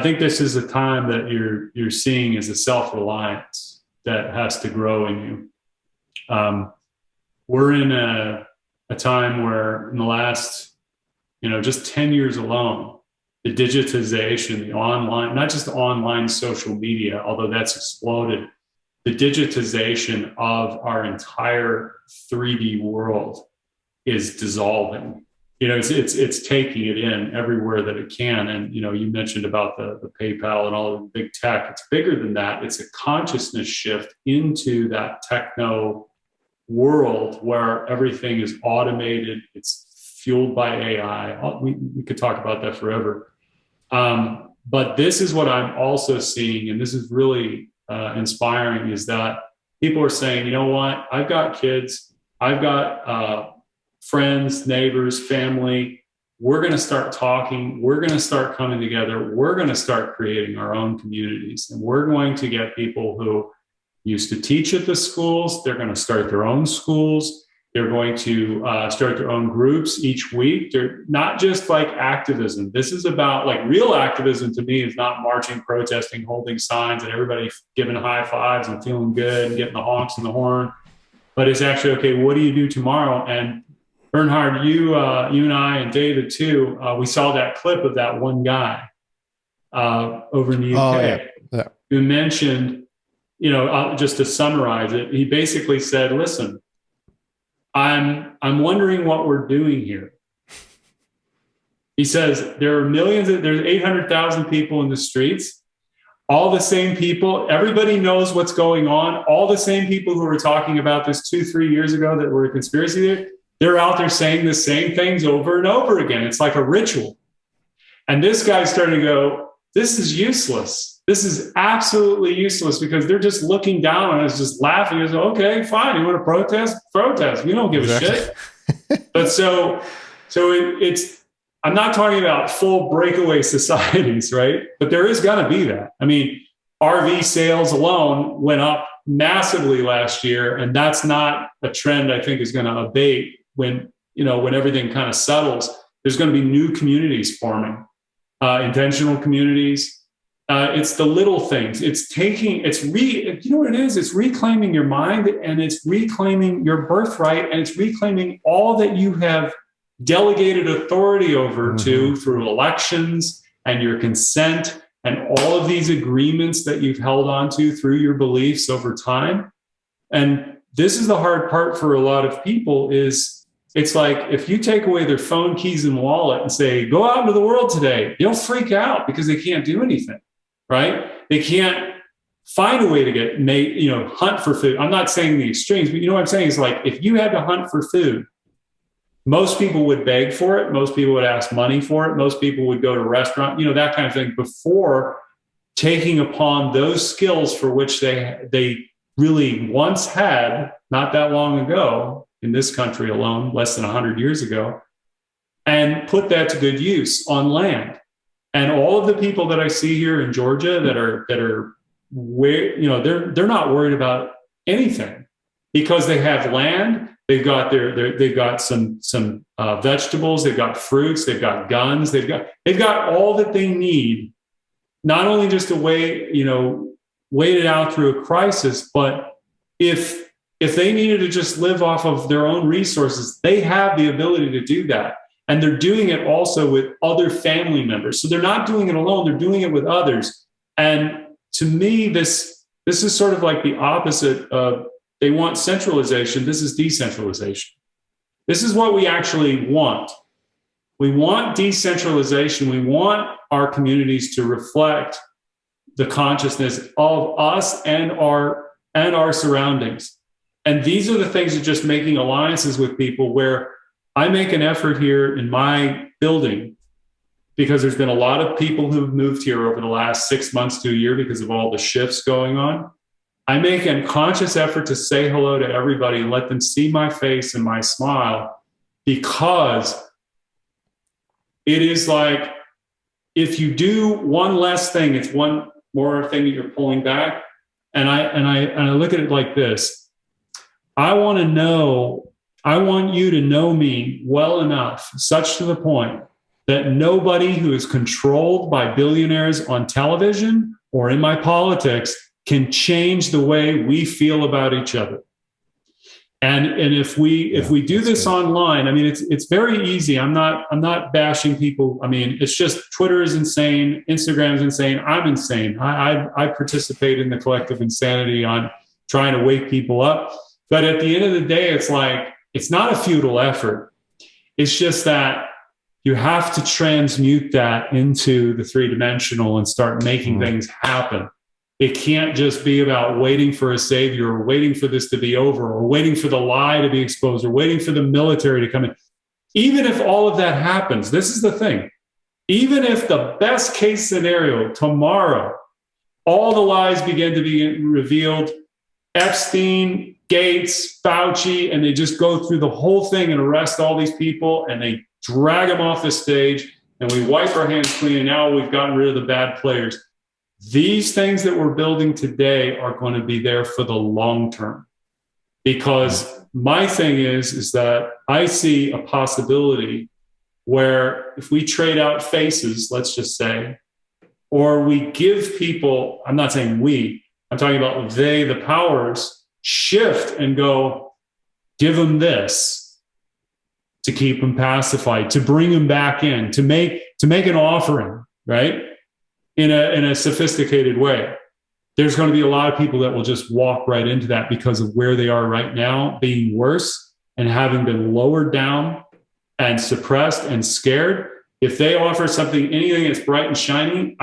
think this is a time that you're seeing as a self-reliance that has to grow in you. We're in a time where in the last, just 10 years alone, the digitization, the online, not just online social media, although that's exploded, the digitization of our entire 3D world is dissolving. It's taking it in everywhere that it can. And, you mentioned about the PayPal and all the big tech. It's bigger than that. It's a consciousness shift into that techno world where everything is automated. It's fueled by AI. We could talk about that forever. But this is what I'm also seeing, and this is really inspiring, is that people are saying, you know what, I've got kids, I've got friends, neighbors, family. We're going to start talking. We're going to start coming together. We're going to start creating our own communities. And we're going to get people who used to teach at the schools. They're going to start their own schools. They're going to start their own groups each week. They're not just like activism. This is about, like, real activism to me is not marching, protesting, holding signs, and everybody giving high fives and feeling good and getting the honks and the horn. But it's actually, okay, what do you do tomorrow? And Bernhard, you and I and David too, we saw that clip of that one guy over in the UK who mentioned, just to summarize it, he basically said, listen, I'm wondering what we're doing here. He says, there's 800,000 people in the streets, all the same people, everybody knows what's going on. All the same people who were talking about this 2-3 years ago that were a conspiracy theory, they're out there saying the same things over and over again. It's like a ritual. And this guy started to go, this is useless. This is absolutely useless, because they're just looking down on us, just laughing. It's okay, fine. You want to protest? Protest. We don't give a shit. But so it's, I'm not talking about full breakaway societies, right? But there is going to be that. I mean, RV sales alone went up massively last year, and that's not a trend I think is going to abate when everything kind of settles. There's going to be new communities forming. intentional communities. It's the little things. You know what it is? It's reclaiming your mind, and it's reclaiming your birthright, and it's reclaiming all that you have delegated authority over to through elections and your consent and all of these agreements that you've held onto through your beliefs over time. And this is the hard part for a lot of people is it's like if you take away their phone, keys, and wallet and say, go out into the world today, they'll freak out because they can't do anything, right? They can't find a way to hunt for food. I'm not saying the extremes, but you know what I'm saying is like if you had to hunt for food, most people would beg for it. Most people would ask money for it. Most people would go to a restaurant, that kind of thing before taking upon those skills for which they really once had not that long ago in this country alone, less than 100 years ago, and put that to good use on land. And all of the people that I see here in Georgia that are where, they're not worried about anything because they have land. They've got they've got some vegetables. They've got fruits. They've got guns. They've got all that they need, not only just to wait it out through a crisis, but if they needed to just live off of their own resources, they have the ability to do that. And they're doing it also with other family members. So they're not doing it alone. They're doing it with others. And to me, this is sort of like the opposite of they want centralization. This is decentralization. This is what we actually want. We want decentralization. We want our communities to reflect the consciousness of us and our surroundings. And these are the things of just making alliances with people where I make an effort here in my building because there's been a lot of people who've moved here over the last 6 months to a year because of all the shifts going on. I make a conscious effort to say hello to everybody and let them see my face and my smile, because it is like if you do one less thing, it's one more thing that you're pulling back. And I look at it like this. I want you to know me well enough, such to the point that nobody who is controlled by billionaires on television or in my politics can change the way we feel about each other. And if we do this online, I mean, it's very easy. I'm not bashing people. I mean, it's just Twitter is insane. Instagram is insane. I'm insane. I participate in the collective insanity on trying to wake people up. But at the end of the day, it's like, it's not a futile effort. It's just that you have to transmute that into the three-dimensional and start making things happen. It can't just be about waiting for a savior or waiting for this to be over or waiting for the lie to be exposed or waiting for the military to come in. Even if all of that happens, this is the thing. Even if the best case scenario tomorrow, all the lies begin to be revealed, Epstein, Gates, Fauci, and they just go through the whole thing and arrest all these people and they drag them off the stage and we wipe our hands clean and now we've gotten rid of the bad players. These things that we're building today are going to be there for the long term, because my thing is that I see a possibility where if we trade out faces, let's just say, or we give people, I'm not saying we, I'm talking about they, the powers, shift and go, give them this to keep them pacified, to bring them back in, to make an offering, right? In a sophisticated way. There's going to be a lot of people that will just walk right into that because of where they are right now, being worse and having been lowered down and suppressed and scared. If they offer something, anything that's bright and shiny,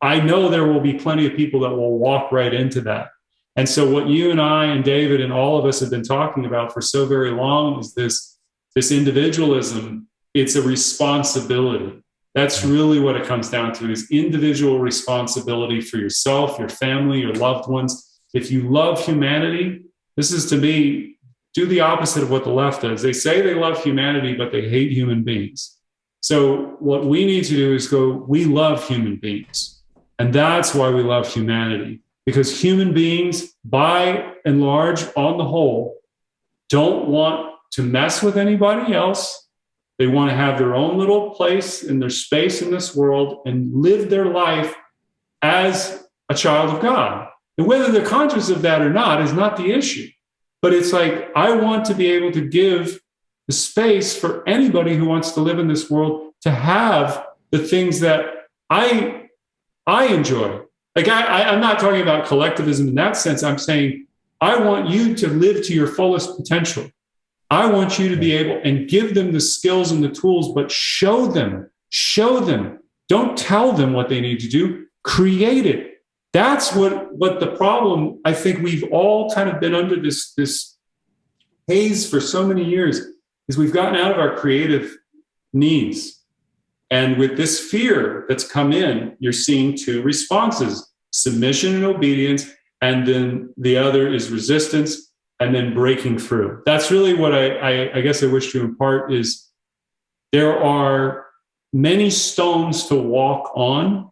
I know there will be plenty of people that will walk right into that. And so what you and I and David and all of us have been talking about for so very long is this individualism. It's a responsibility. That's really what it comes down to, is individual responsibility for yourself, your family, your loved ones. If you love humanity, this is, to me, do the opposite of what the left does. They say they love humanity, but they hate human beings. So what we need to do is go, we love human beings. And that's why we love humanity, because human beings, by and large, on the whole, don't want to mess with anybody else. They want to have their own little place in their space in this world and live their life as a child of God. And whether they're conscious of that or not is not the issue. But it's like, I want to be able to give the space for anybody who wants to live in this world to have the things that I enjoy. Like, I'm not talking about collectivism in that sense. I'm saying, I want you to live to your fullest potential. I want you to be able and give them the skills and the tools, but show them. Don't tell them what they need to do. Create it. That's what the problem, I think we've all kind of been under this haze for so many years, is we've gotten out of our creative needs. And with this fear that's come in, you're seeing two responses: submission and obedience, and then the other is resistance, and then breaking through. That's really what I guess I wish to impart is there are many stones to walk on,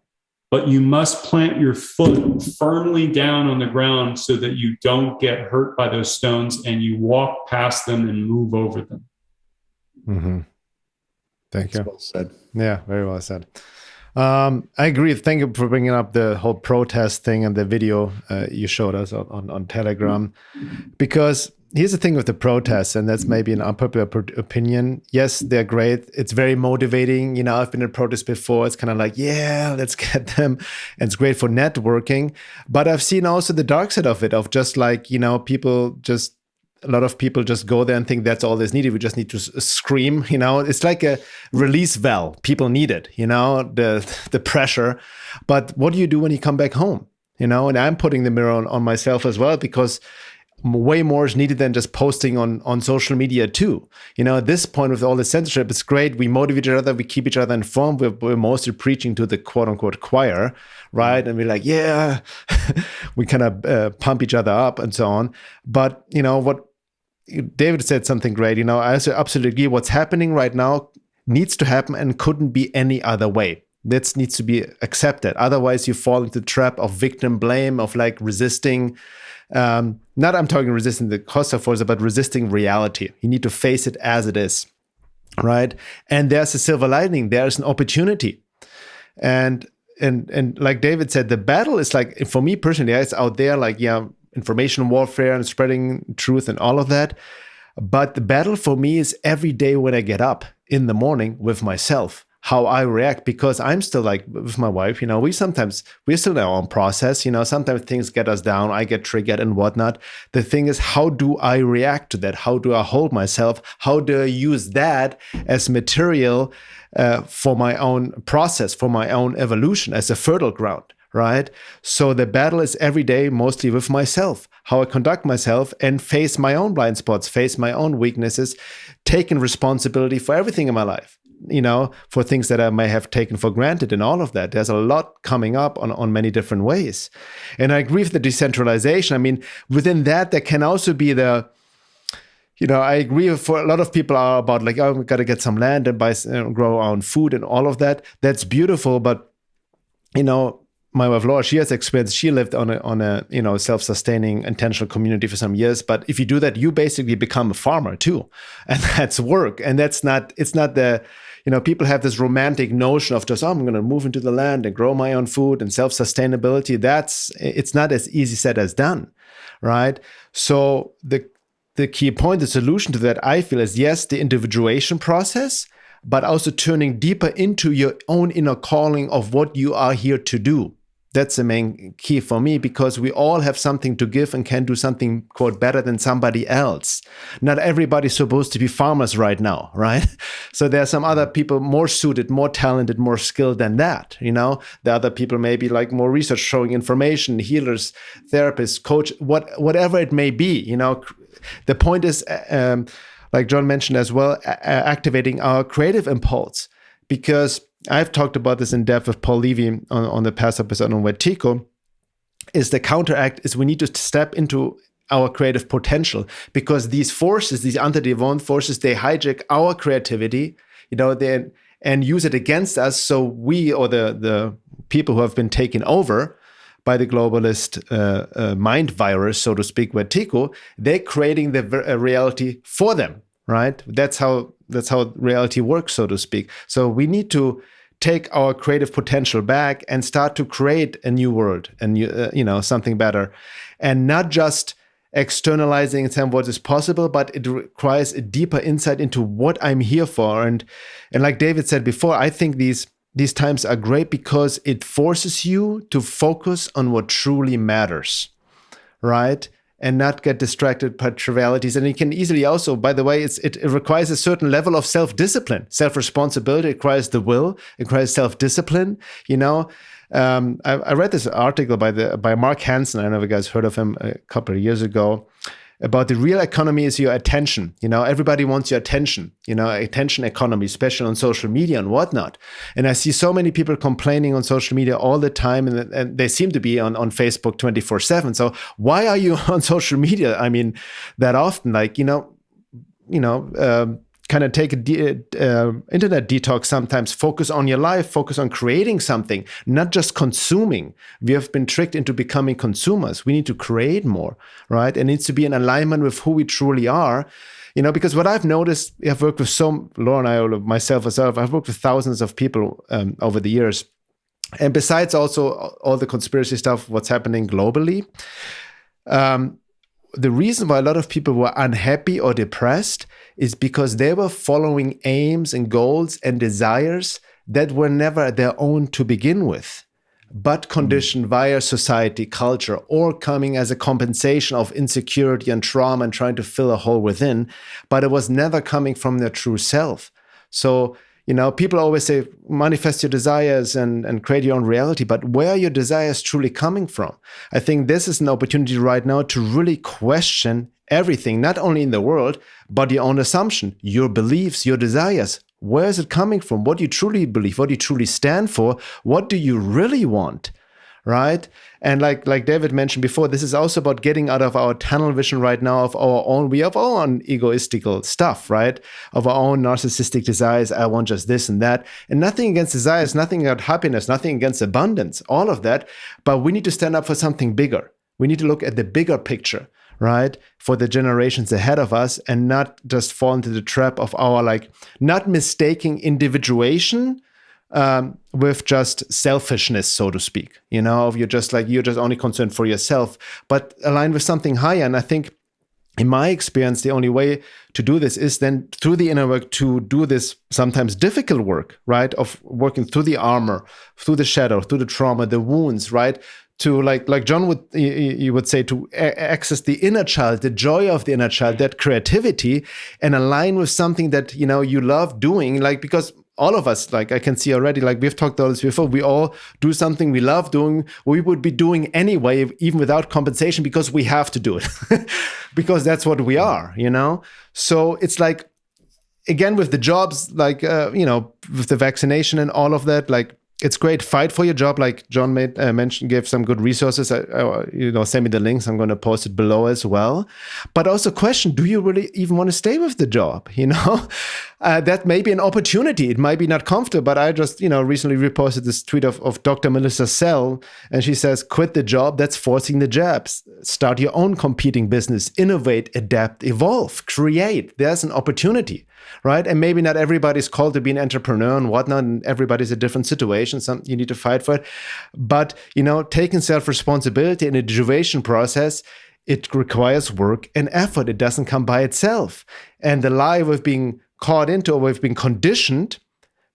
but you must plant your foot firmly down on the ground so that you don't get hurt by those stones and you walk past them and move over them. Mm-hmm. Thank you. Well said. Yeah, very well said. I agree. Thank you for bringing up the whole protest thing and the video you showed us on Telegram. Because here's the thing with the protests, and that's maybe an unpopular opinion. Yes, they're great. It's very motivating. You know, I've been in protests before. It's kind of like, yeah, let's get them. And it's great for networking. But I've seen also the dark side of it, of just like, you know, a lot of people just go there and think that's all that's needed. We just need to scream, you know. It's like a release valve. People need it, you know, the pressure. But what do you do when you come back home, you know? And I'm putting the mirror on myself as well, because way more is needed than just posting on social media too. You know, at this point with all the censorship, it's great. We motivate each other. We keep each other informed. We're mostly preaching to the quote unquote choir, right? And we're like, yeah, we kind of pump each other up and so on. But, you know, what David said something great. You know, I also absolutely agree. What's happening right now needs to happen and couldn't be any other way. That needs to be accepted. Otherwise, you fall into the trap of victim blame, of like resisting. I'm talking resisting the cost of force, but resisting reality. You need to face it as it is, right? And there's a silver lining. There's an opportunity. And like David said, the battle is like, for me personally, it's out there like, yeah, information warfare and spreading truth and all of that. But the battle for me is every day when I get up in the morning with myself, how I react, because I'm still like with my wife, you know, we're still in our own process, you know, sometimes things get us down, I get triggered and whatnot. The thing is, how do I react to that? How do I hold myself? How do I use that as material for my own process, for my own evolution as a fertile ground? Right? So the battle is every day, mostly with myself, how I conduct myself and face my own blind spots, face my own weaknesses, taking responsibility for everything in my life, you know, for things that I may have taken for granted and all of that. There's a lot coming up on many different ways. And I agree with the decentralization. I mean, within that, there can also be the, you know, I agree with, for a lot of people are about like, oh, we got to get some land and grow our own food and all of that. That's beautiful. But, you know, my wife Laura, she has experience. She lived on a you know, self-sustaining intentional community for some years. But if you do that, you basically become a farmer too, and that's work. And it's not the, you know, people have this romantic notion of just, oh, I'm going to move into the land and grow my own food and self-sustainability. It's not as easy said as done, right? So the key point, the solution to that, I feel, is yes, the individuation process, but also turning deeper into your own inner calling of what you are here to do. That's the main key for me, because we all have something to give and can do something, quote, better than somebody else. Not everybody's supposed to be farmers right now, right? So there are some other people more suited, more talented, more skilled than that, you know? The other people may be like more research, showing information, healers, therapists, coach, whatever it may be, you know? The point is, like John mentioned as well, activating our creative impulse, because I've talked about this in depth with Paul Levy on the past episode on Wetiko, is the counteract is we need to step into our creative potential, because these forces, these anti-divine forces, they hijack our creativity, you know, and use it against us. So we, or the people who have been taken over by the globalist mind virus, so to speak, Wetiko, they're creating the reality for them. Right? That's how that's how reality works, so to speak. So we need to take our creative potential back and start to create a new world and something better, and not just externalizing and saying what is possible, but it requires a deeper insight into what I'm here for. And like David said before, I think these times are great because it forces you to focus on what truly matters, right? And not get distracted by trivialities. And you can easily also, by the way, it requires a certain level of self-discipline, self-responsibility. It requires the will, it requires self-discipline. I read this article by Mark Hansen. I don't know if you guys heard of him a couple of years ago, about the real economy is your attention. Everybody wants your attention, attention economy, especially on social media and whatnot. And I see so many people complaining on social media all the time, and they seem to be on Facebook 24/7. So why are you on social media? I mean, that often, kind of take a internet detox sometimes, focus on your life, focus on creating something, not just consuming. We have been tricked into becoming consumers. We need to create more, right? It needs to be in alignment with who we truly are. Because what I've noticed, I've worked with Laura and I, myself as well, I've worked with thousands of people over the years. And besides also all the conspiracy stuff, what's happening globally, the reason why a lot of people were unhappy or depressed is because they were following aims and goals and desires that were never their own to begin with, but conditioned via society, culture, or coming as a compensation of insecurity and trauma and trying to fill a hole within, but it was never coming from their true self. So, people always say, manifest your desires and create your own reality, but where are your desires truly coming from? I think this is an opportunity right now to really question everything, not only in the world, but your own assumption, your beliefs, your desires. Where is it coming from? What do you truly believe? What do you truly stand for? What do you really want? Right? And like David mentioned before, this is also about getting out of our tunnel vision right now of our own, we have our own egoistical stuff, right? Of our own narcissistic desires. I want just this and that. And nothing against desires, nothing about happiness, nothing against abundance, all of that. But we need to stand up for something bigger. We need to look at the bigger picture, right? For the generations ahead of us, and not just fall into the trap of our not mistaking individuation with just selfishness, so to speak, if you're just only concerned for yourself, but aligned with something higher. And I think, in my experience, the only way to do this is then through the inner work, to do this sometimes difficult work, right? Of working through the armor, through the shadow, through the trauma, the wounds, right? To like John would say, to access the inner child, the joy of the inner child, that creativity, and align with something that, you love doing, because all of us, I can see already, we've talked about this before, we all do something we love doing, we would be doing anyway, even without compensation, because we have to do it, because that's what we are, So it's again, with the jobs, with the vaccination and all of that, it's great. Fight for your job, like John mentioned, gave some good resources. Send me the links. I'm going to post it below as well. But also question, do you really even want to stay with the job? That may be an opportunity. It might be not comfortable, but I just, recently reposted this tweet of Dr. Melissa Sell, and she says, quit the job that's forcing the jabs. Start your own competing business. Innovate, adapt, evolve, create. There's an opportunity, right? And maybe not everybody's called to be an entrepreneur and whatnot, and everybody's a different situation. Some you need to fight for it. But, taking self-responsibility in a individuation process, it requires work and effort. It doesn't come by itself. And the lie we've been caught into, or we've been conditioned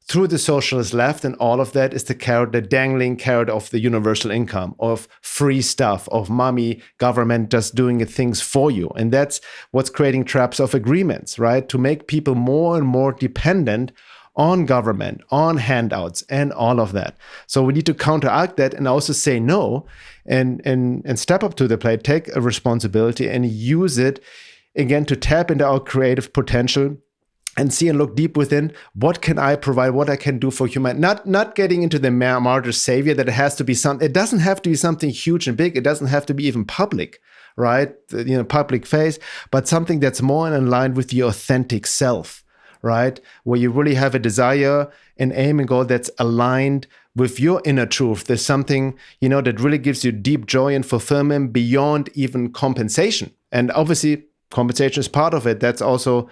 through the socialist left and all of that, is the carrot, the dangling carrot of the universal income, of free stuff, of mommy, government just doing things for you. And that's what's creating traps of agreements, right? To make people more and more dependent on government, on handouts, and all of that. So we need to counteract that and also say no, and step up to the plate, take a responsibility, and use it again to tap into our creative potential and see and look deep within. What can I provide? What I can do for humanity? Not getting into the martyr savior, that it has to be something. It doesn't have to be something huge and big. It doesn't have to be even public, right? Public face, but something that's more in line with your authentic self, right? Where you really have a desire, an aim and goal that's aligned with your inner truth. There's something, that really gives you deep joy and fulfillment beyond even compensation. And obviously, compensation is part of it. That's also,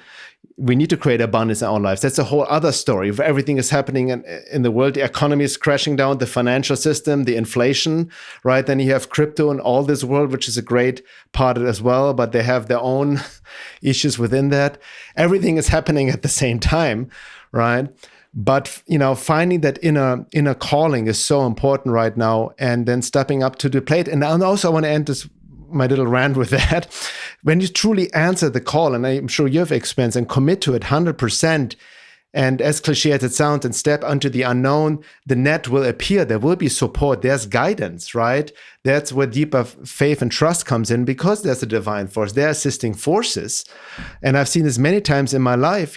we need to create abundance in our lives. That's a whole other story. If everything is happening in the world, the economy is crashing down, the financial system, the inflation, right? Then you have crypto and all this world, which is a great part of it as well, but they have their own issues within that. Everything is happening at the same time, right? But, finding that inner calling is so important right now, and then stepping up to the plate. And also I want to end my little rant with that. When you truly answer the call, and I'm sure you have experience, and commit to it 100%, and as cliche as it sounds, and step into the unknown, the net will appear. There will be support. There's guidance, right? That's where deeper faith and trust comes in, because there's a divine force. There are assisting forces. And I've seen this many times in my life,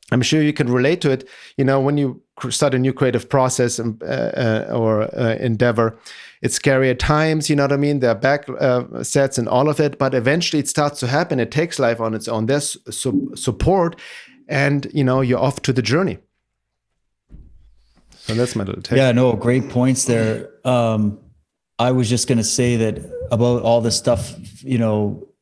I'm sure you can relate to it. When you start a new creative process or endeavor, it's scary at times, you know what I mean? There are back sets and all of it, but eventually it starts to happen. It takes life on its own. There's support, and, you're off to the journey. So that's my little take. Yeah, no, great points there. I was just going to say that about all this stuff,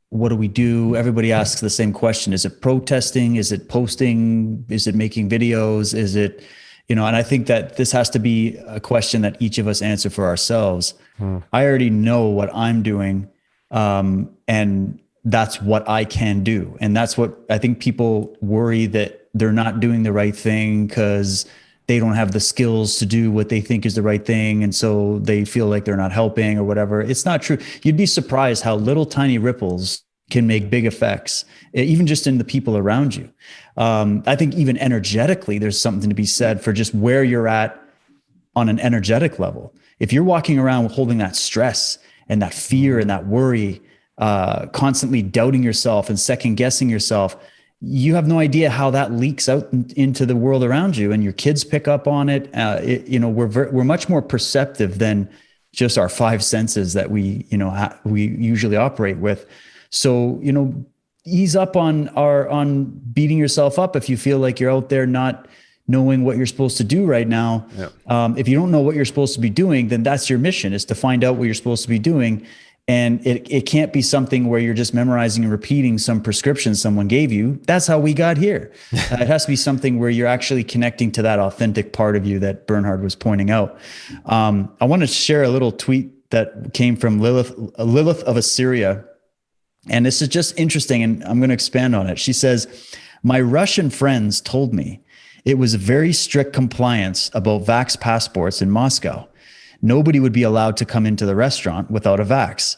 what do we do? Everybody asks the same question. Is it protesting? Is it posting? Is it making videos? Is it, and I think that this has to be a question that each of us answer for ourselves. I already know what I'm doing. And that's what I can do. And that's what I think people worry, that they're not doing the right thing because they don't have the skills to do what they think is the right thing. And so they feel like they're not helping or whatever. It's not true. You'd be surprised how little tiny ripples can make big effects, even just in the people around you. I think even energetically, there's something to be said for just where you're at on an energetic level. If you're walking around holding that stress and that fear and that worry, constantly doubting yourself and second guessing yourself, you have no idea how that leaks out into the world around you, and your kids pick up on it. We're much more perceptive than just our five senses that we usually operate with. So, ease up on beating yourself up if you feel like you're out there not knowing what you're supposed to do right now. Yeah. If you don't know what you're supposed to be doing, then that's your mission, is to find out what you're supposed to be doing. And it can't be something where you're just memorizing and repeating some prescription someone gave you. That's how we got here. It has to be something where you're actually connecting to that authentic part of you that Bernhard was pointing out. I want to share a little tweet that came from Lilith of Assyria. And this is just interesting, and I'm going to expand on it. She says, "My Russian friends told me it was a very strict compliance about vax passports in Moscow. Nobody would be allowed to come into the restaurant without a vax.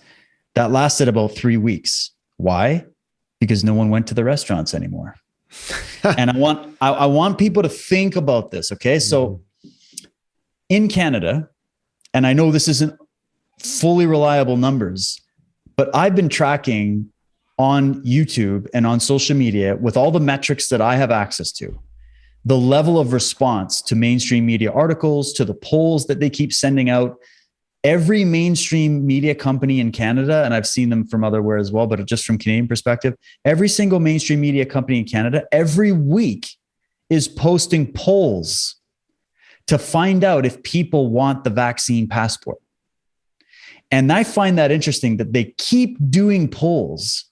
That lasted about 3 weeks. Why? Because no one went to the restaurants anymore." And I want people to think about this. Okay. So in Canada, and I know this isn't fully reliable numbers, but I've been tracking on YouTube and on social media with all the metrics that I have access to, the level of response to mainstream media articles, to the polls that they keep sending out. Every mainstream media company in Canada, and I've seen them from otherwhere as well, but just from Canadian perspective, every single mainstream media company in Canada every week is posting polls to find out if people want the vaccine passport. And I find that interesting that they keep doing polls.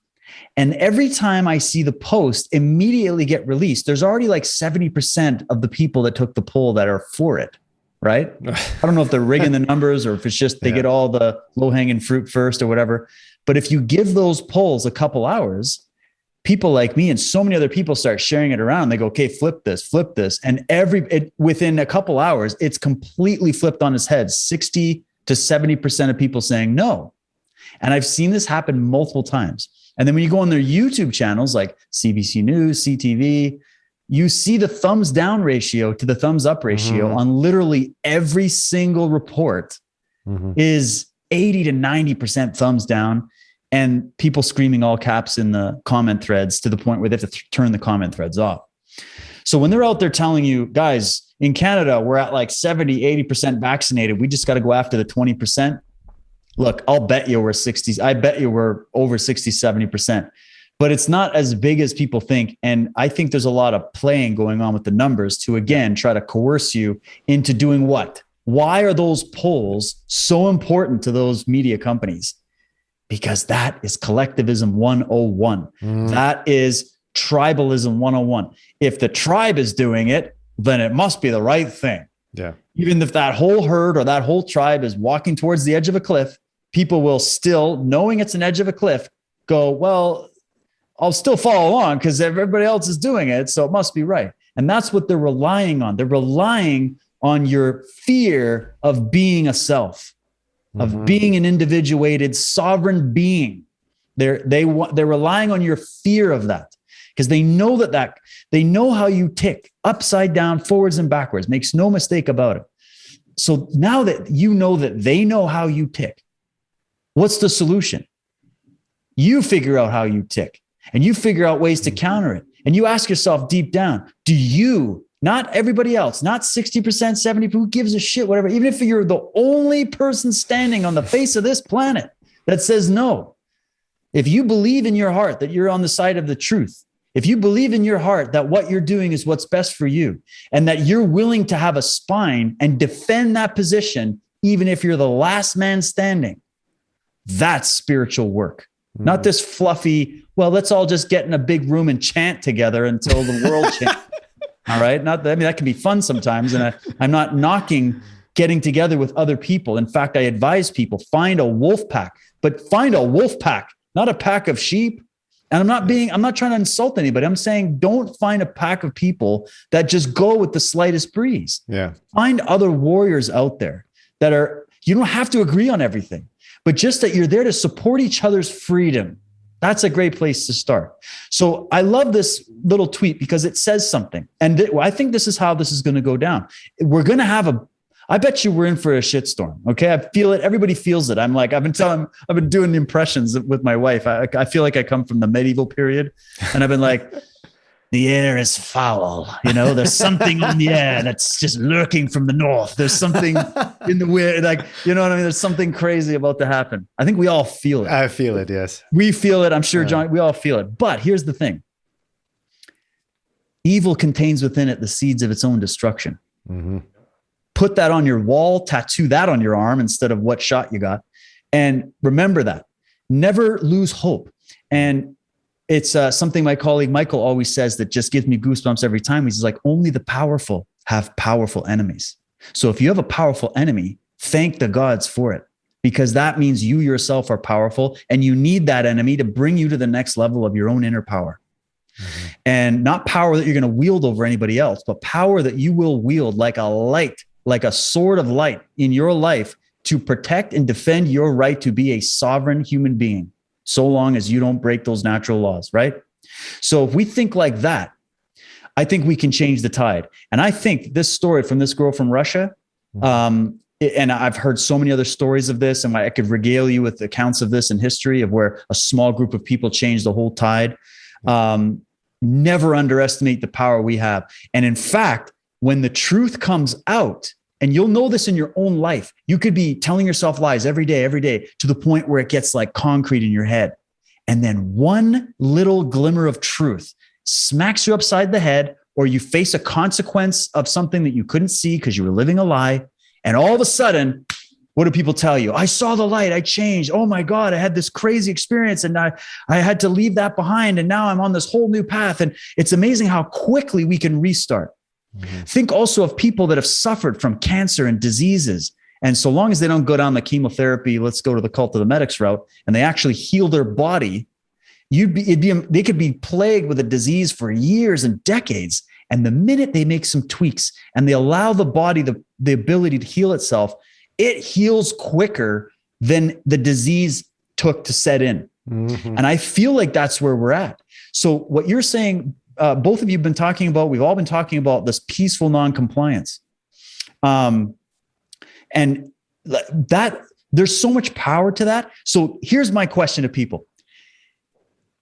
And every time I see the post immediately get released, there's already like 70% of the people that took the poll that are for it, right? I don't know if they're rigging the numbers or if it's just they get all the low-hanging fruit first or whatever. But if you give those polls a couple hours, people like me and so many other people start sharing it around. They go, okay, flip this. And within a couple hours, it's completely flipped on its head. 60 to 70% of people saying no. And I've seen this happen multiple times. And then when you go on their YouTube channels like CBC News, CTV, you see the thumbs down ratio to the thumbs up ratio on literally every single report is 80 to 90% thumbs down, and people screaming all caps in the comment threads to the point where they have to turn the comment threads off. So when they're out there telling you, guys, in Canada, we're at like 70, 80% vaccinated, we just got to go after the 20%. Look, I'll bet you we're 60s. I bet you we're over 60, 70%, but it's not as big as people think. And I think there's a lot of playing going on with the numbers to, again, try to coerce you into doing what? Why are those polls so important to those media companies? because that is collectivism 101. That is tribalism 101. If the tribe is doing it, then it must be the right thing. Yeah. Even if that whole herd or that whole tribe is walking towards the edge of a cliff, people will still, knowing it's an edge of a cliff, go, well, I'll still follow along because everybody else is doing it, so it must be right. And that's what they're relying on. They're relying on your fear of being a self, of being an individuated sovereign being. They're relying on your fear of that because they know that they know how you tick upside down, forwards and backwards. Makes no mistake about it. So now that you know that they know how you tick, what's the solution? You figure out how you tick and you figure out ways to counter it. And you ask yourself deep down, do you, not everybody else, not 60%, 70%, who gives a shit, whatever, even if you're the only person standing on the face of this planet that says no, if you believe in your heart that you're on the side of the truth, if you believe in your heart that what you're doing is what's best for you and that you're willing to have a spine and defend that position, even if you're the last man standing, that's spiritual work. Not this fluffy, well, let's all just get in a big room and chant together until the world changes. All right. That can be fun sometimes. And I'm not knocking getting together with other people. In fact, I advise people, find a wolf pack, but find a wolf pack, not a pack of sheep. And I'm not trying to insult anybody. I'm saying don't find a pack of people that just go with the slightest breeze. Yeah. Find other warriors out there you don't have to agree on everything, but just that you're there to support each other's freedom. That's a great place to start. So I love this little tweet because it says something. And I think this is how this is going to go down. We're going to have I bet you we're in for a shitstorm. Okay. I feel it. Everybody feels it. I've been doing impressions with my wife. I feel like I come from the medieval period and I've been like, the air is foul. There's something on the air that's just lurking from the north. There's something in the wind, what I mean? There's something crazy about to happen. I think we all feel it. I feel it. Yes. We feel it. I'm sure, John, we all feel it. But here's the thing. Evil contains within it the seeds of its own destruction. Mm-hmm. Put that on your wall, tattoo that on your arm instead of what shot you got. And remember that. Never lose hope. And it's something my colleague Michael always says that just gives me goosebumps every time. He's like, only the powerful have powerful enemies. So if you have a powerful enemy, thank the gods for it, because that means you yourself are powerful and you need that enemy to bring you to the next level of your own inner power. Mm-hmm. And not power that you're going to wield over anybody else, but power that you will wield like a light, like a sword of light in your life to protect and defend your right to be a sovereign human being, so long as you don't break those natural laws, right? So if we think like that, I think we can change the tide. And I think this story from this girl from Russia, and I've heard so many other stories of this, and I could regale you with accounts of this in history of where a small group of people changed the whole tide. Never underestimate the power we have. And in fact, when the truth comes out, and you'll know this in your own life, you could be telling yourself lies every day to the point where it gets like concrete in your head. And then one little glimmer of truth smacks you upside the head, or you face a consequence of something that you couldn't see because you were living a lie. And all of a sudden, what do people tell you? I saw the light. I changed. Oh my God, I had this crazy experience and I had to leave that behind. And now I'm on this whole new path. And it's amazing how quickly we can restart. Mm-hmm. Think also of people that have suffered from cancer and diseases. And so long as they don't go down the chemotherapy, let's go to the cult of the medics route, and they actually heal their body, they could be plagued with a disease for years and decades. And the minute they make some tweaks and they allow the body the ability to heal itself, it heals quicker than the disease took to set in. Mm-hmm. And I feel like that's where we're at. So what you're saying, both of you have been talking about, we've all been talking about this peaceful non-compliance. And that there's so much power to that. So here's my question to people.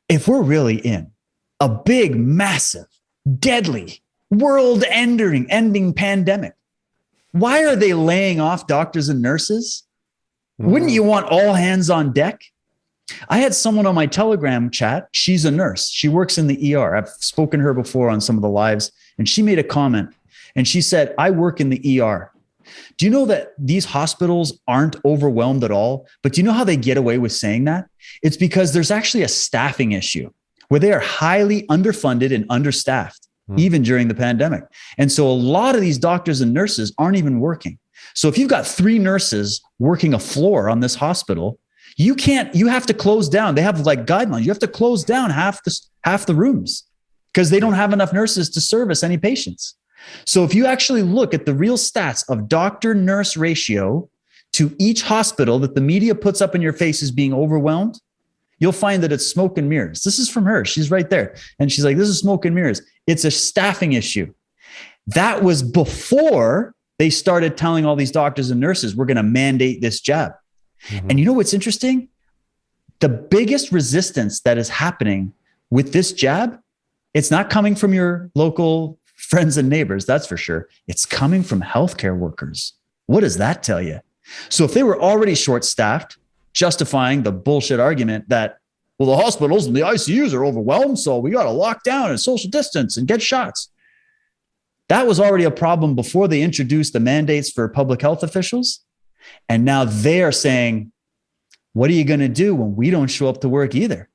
If we're really in a big, massive, deadly, world-ending pandemic, why are they laying off doctors and nurses? Wouldn't you want all hands on deck? I had someone on my Telegram chat. She's a nurse. She works in the ER. I've spoken to her before on some of the lives, and she made a comment. And she said, I work in the ER. Do you know that these hospitals aren't overwhelmed at all? But do you know how they get away with saying that? It's because there's actually a staffing issue where they are highly underfunded and understaffed, even during the pandemic. And so a lot of these doctors and nurses aren't even working. So if you've got 3 nurses working a floor on this hospital, you have to close down. They have like guidelines. You have to close down half the rooms because they don't have enough nurses to service any patients. So if you actually look at the real stats of doctor-nurse ratio to each hospital that the media puts up in your face as being overwhelmed, you'll find that it's smoke and mirrors. This is from her. She's right there. And she's like, this is smoke and mirrors. It's a staffing issue. That was before they started telling all these doctors and nurses, we're going to mandate this jab. And you know what's interesting? The biggest resistance that is happening with this jab, it's not coming from your local friends and neighbors, that's for sure. It's coming from healthcare workers. What does that tell you? So if they were already short-staffed, justifying the bullshit argument that, well, the hospitals and the ICUs are overwhelmed, so we got to lock down and social distance and get shots. That was already a problem before they introduced the mandates for public health officials. And now they are saying, what are you going to do when we don't show up to work either?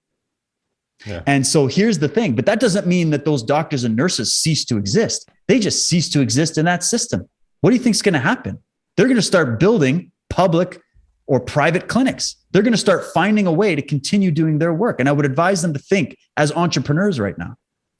Yeah. And so here's the thing, but that doesn't mean that those doctors and nurses cease to exist. They just cease to exist in that system. What do you think is going to happen? They're going to start building public or private clinics. They're going to start finding a way to continue doing their work. And I would advise them to think as entrepreneurs right now.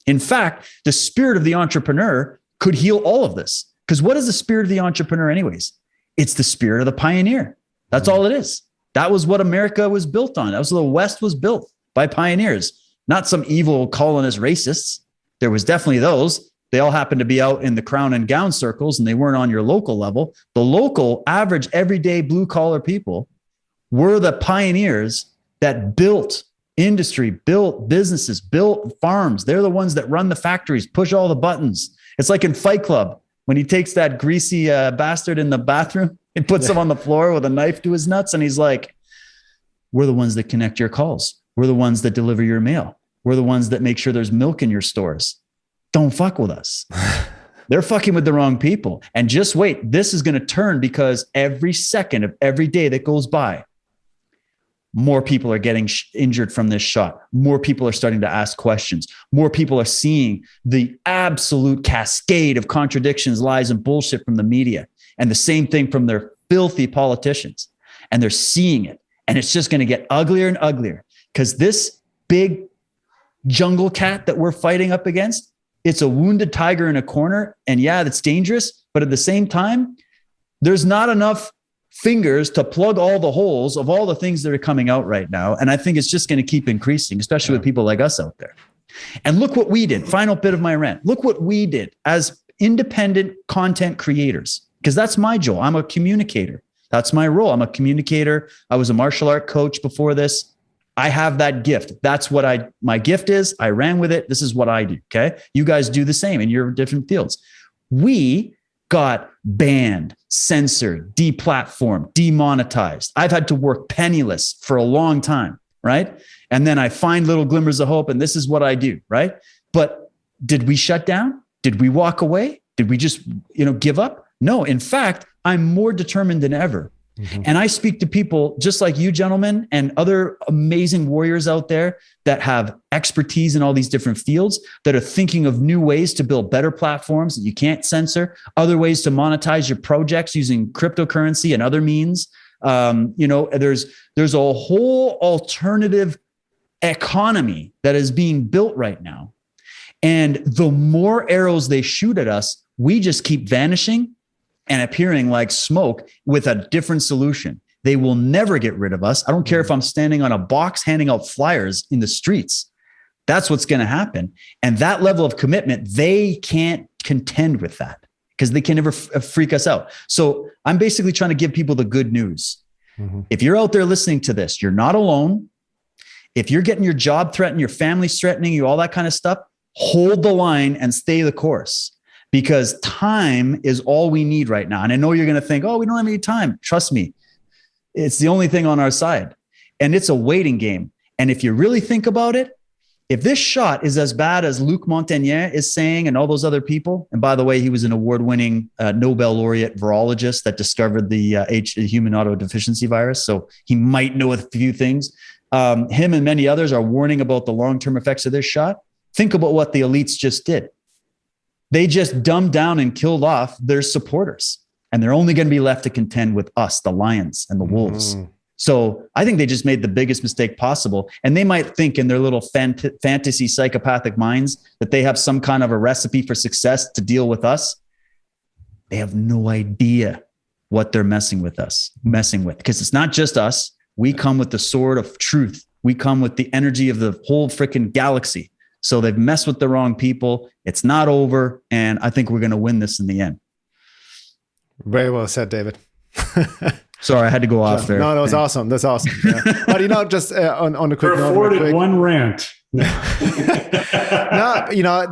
In fact, the spirit of the entrepreneur could heal all of this. Because what is the spirit of the entrepreneur anyways? It's the spirit of the pioneer. That's all it is. That was what America was built on. That was what the West was built by pioneers, not some evil colonist racists. There was definitely those. They all happened to be out in the crown and gown circles, and they weren't on your local level. The local, average, everyday blue collar people were the pioneers that built industry, built businesses, built farms. They're the ones that run the factories, push all the buttons. It's like in Fight Club, when he takes that greasy bastard in the bathroom and puts him on the floor with a knife to his nuts. And he's like, we're the ones that connect your calls. We're the ones that deliver your mail. We're the ones that make sure there's milk in your stores. Don't fuck with us. They're fucking with the wrong people. And just wait, this is going to turn, because every second of every day that goes by, more people are getting injured from this shot. More people are starting to ask questions. More people are seeing the absolute cascade of contradictions, lies, and bullshit from the media. And the same thing from their filthy politicians. And they're seeing it. And it's just going to get uglier and uglier, because this big jungle cat that we're fighting up against, it's a wounded tiger in a corner. And yeah, that's dangerous. But at the same time, there's not enough fingers to plug all the holes of all the things that are coming out right now. And I think it's just going to keep increasing, especially with people like us out there. And look what we did. Final bit of my rant. Look what we did as independent content creators, because that's my job. I'm a communicator. That's my role. I'm a communicator. I was a martial art coach before this. I have that gift. That's what my gift is. I ran with it. This is what I do. Okay. You guys do the same in your different fields. We got banned, censored, deplatformed, demonetized. I've had to work penniless for a long time, right? And then I find little glimmers of hope, and this is what I do, right? But did we shut down? Did we walk away? Did we just, give up? No, in fact, I'm more determined than ever. Mm-hmm. And I speak to people just like you gentlemen and other amazing warriors out there that have expertise in all these different fields, that are thinking of new ways to build better platforms that you can't censor, other ways to monetize your projects using cryptocurrency and other means. There's a whole alternative economy that is being built right now. And the more arrows they shoot at us, we just keep vanishing and appearing like smoke with a different solution. They will never get rid of us. I don't care if I'm standing on a box handing out flyers in the streets. That's what's going to happen. And that level of commitment, they can't contend with that, because they can never freak us out. So I'm basically trying to give people the good news. Mm-hmm. If you're out there listening to this, you're not alone. If you're getting your job threatened, your family's threatening you, all that kind of stuff, hold the line and stay the course. Because time is all we need right now. And I know you're going to think, oh, we don't have any time. Trust me. It's the only thing on our side. And it's a waiting game. And if you really think about it, If this shot is as bad as Luc Montagnier is saying and all those other people, and by the way, he was an award-winning Nobel laureate virologist that discovered the human autodeficiency virus, so he might know a few things. Him and many others are warning about the long-term effects of this shot. Think about what the elites just did. They just dumbed down and killed off their supporters, and they're only going to be left to contend with us, the lions and the wolves. So I think they just made the biggest mistake possible. And they might think in their little fantasy psychopathic minds that they have some kind of a recipe for success to deal with us. They have no idea what they're messing with, because it's not just us. We come with the sword of truth. We come with the energy of the whole freaking galaxy. So they've messed with the wrong people. It's not over. And I think we're going to win this in the end. Very well said, David. Sorry, I had to go off there. No, that was awesome. That's awesome. Yeah. But just on a quick note, afforded one rant. No,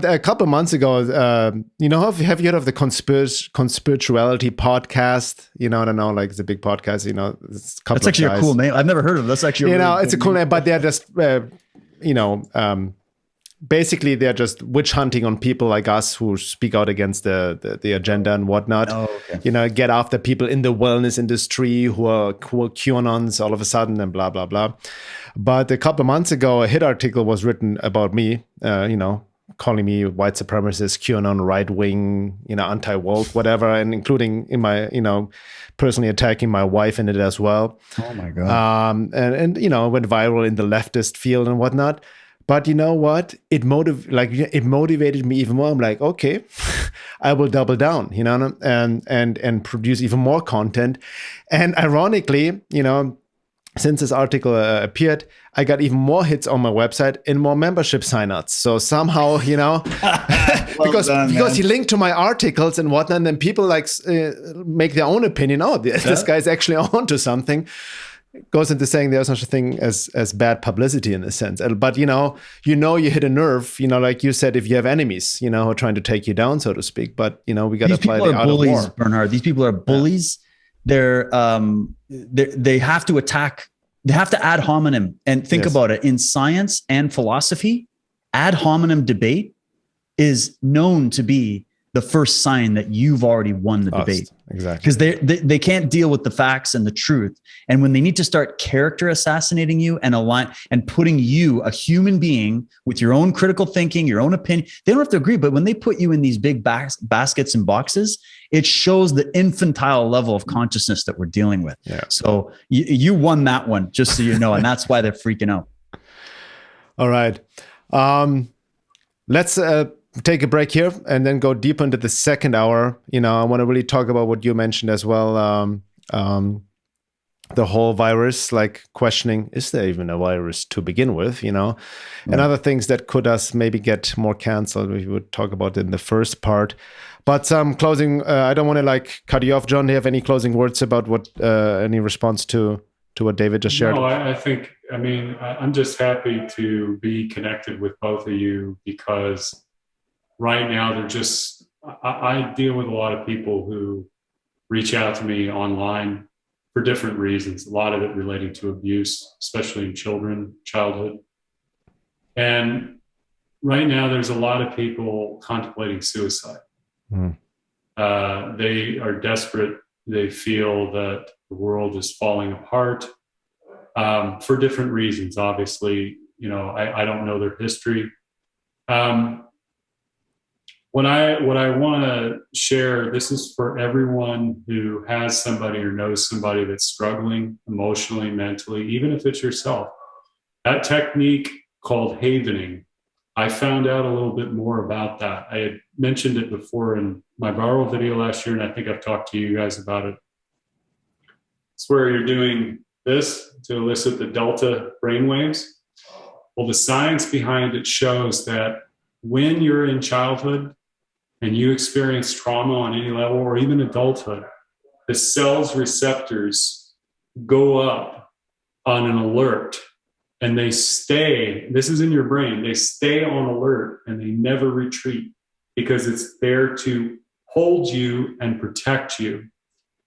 a couple of months ago, have you heard of the Conspirituality podcast? I don't know, like it's a big podcast. It's a couple That's actually a cool name. I've never heard of it. That's actually it's a cool name, but they're just basically they're just witch hunting on people like us who speak out against the agenda and whatnot. Oh, okay. Get after people in the wellness industry who are QAnons all of a sudden and blah blah blah. But a couple of months ago, a hit article was written about me, calling me white supremacist, QAnon, right wing, anti-woke, whatever, and including in my personally attacking my wife in it as well. Oh my god. And went viral in the leftist field and whatnot. But you know what? It motivated me even more. I'm like, okay, I will double down, and produce even more content. And ironically, since this article appeared, I got even more hits on my website and more membership signups. So somehow, because he linked to my articles and whatnot, and then people make their own opinion. Oh, this guy's actually onto something. Goes into saying there's such a thing as bad publicity in a sense. But you hit a nerve, like you said, if you have enemies, who are trying to take you down, so to speak. But we got to apply the art of war. Bernhard, these people are bullies. They're they have to attack. They have to ad hominem. And think about it. In science and philosophy, ad hominem debate is known to be the first sign that you've already won the debate. Exactly. Because they can't deal with the facts and the truth. And when they need to start character assassinating you and putting you, a human being, with your own critical thinking, your own opinion, they don't have to agree. But when they put you in these big baskets and boxes, it shows the infantile level of consciousness that we're dealing with. Yeah. So you won that one, just so you know. And that's why they're freaking out. All right. Let's take a break here and then go deeper into the second hour. I want to really talk about what you mentioned as well. The whole virus, like questioning, is there even a virus to begin with, and other things that could us maybe get more canceled. We would talk about in the first part, but some closing, I don't want to cut you off, John. Do you have any closing words about any response to what David just shared? No, I'm just happy to be connected with both of you, because right now, I deal with a lot of people who reach out to me online for different reasons, a lot of it relating to abuse, especially in childhood. And right now, there's a lot of people contemplating suicide. They are desperate. They feel that the world is falling apart for different reasons. Obviously, I don't know their history. What I want to share, this is for everyone who has somebody or knows somebody that's struggling emotionally, mentally, even if it's yourself. That technique called havening, I found out a little bit more about that. I had mentioned it before in my viral video last year, and I think I've talked to you guys about it. It's where you're doing this to elicit the delta brainwaves. Well, the science behind it shows that when you're in childhood, and you experience trauma on any level, or even adulthood, the cell's receptors go up on an alert, and they stay, this is in your brain, they stay on alert and they never retreat, because it's there to hold you and protect you.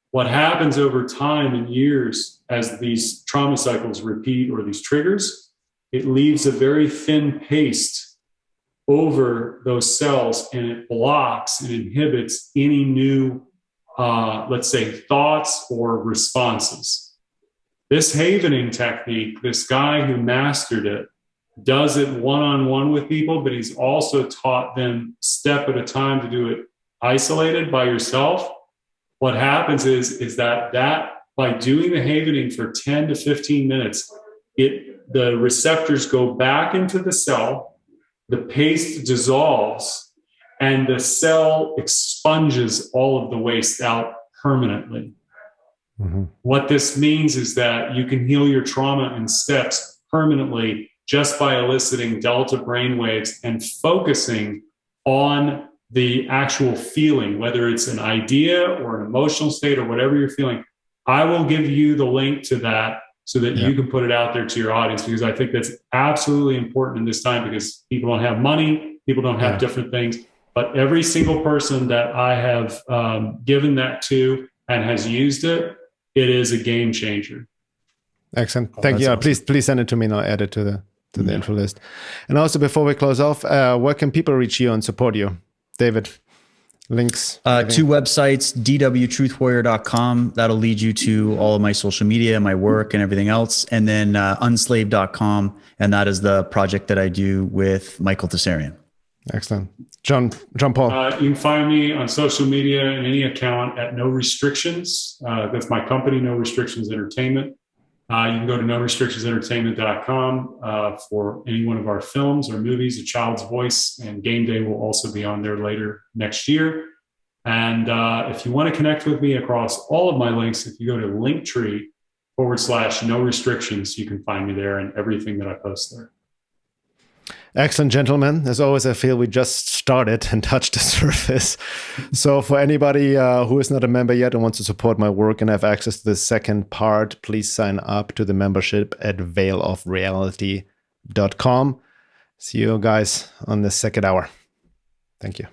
What happens over time and years as these trauma cycles repeat, or these triggers, it leaves a very thin paste over those cells, and it blocks and inhibits any new, let's say, thoughts or responses. This havening technique, this guy who mastered it, does it one-on-one with people, but he's also taught them step at a time to do it isolated by yourself. What happens is that by doing the havening for 10 to 15 minutes, the receptors go back into the cell, the paste dissolves, and the cell expunges all of the waste out permanently. Mm-hmm. What this means is that you can heal your trauma in steps permanently just by eliciting delta brainwaves and focusing on the actual feeling, whether it's an idea or an emotional state or whatever you're feeling. I will give you the link to that so that you can put it out there to your audience, because I think that's absolutely important in this time, because people don't have money, people don't have different things. But every single person that I have given that to and has used it, it is a game changer. Excellent. Thank you. Awesome. Please send it to me and I'll add it to the info list. And also, before we close off, where can people reach you and support you? David, links? 2 websites, dwtruthwarrior.com. That'll lead you to all of my social media, my work, and everything else. And then unslave.com. And that is the project that I do with Michael Tessarian. Excellent. John Paul. You can find me on social media and any account at No Restrictions. That's my company, No Restrictions Entertainment. You can go to norestrictionsentertainment.com for any one of our films or movies. A Child's Voice and Game Day will also be on there later next year. And if you want to connect with me across all of my links, if you go to Linktree/No Restrictions, you can find me there and everything that I post there. Excellent, gentlemen. As always, I feel we just started and touched the surface. So for anybody who is not a member yet and wants to support my work and have access to the second part, please sign up to the membership at veilofreality.com. See you guys on the second hour. Thank you.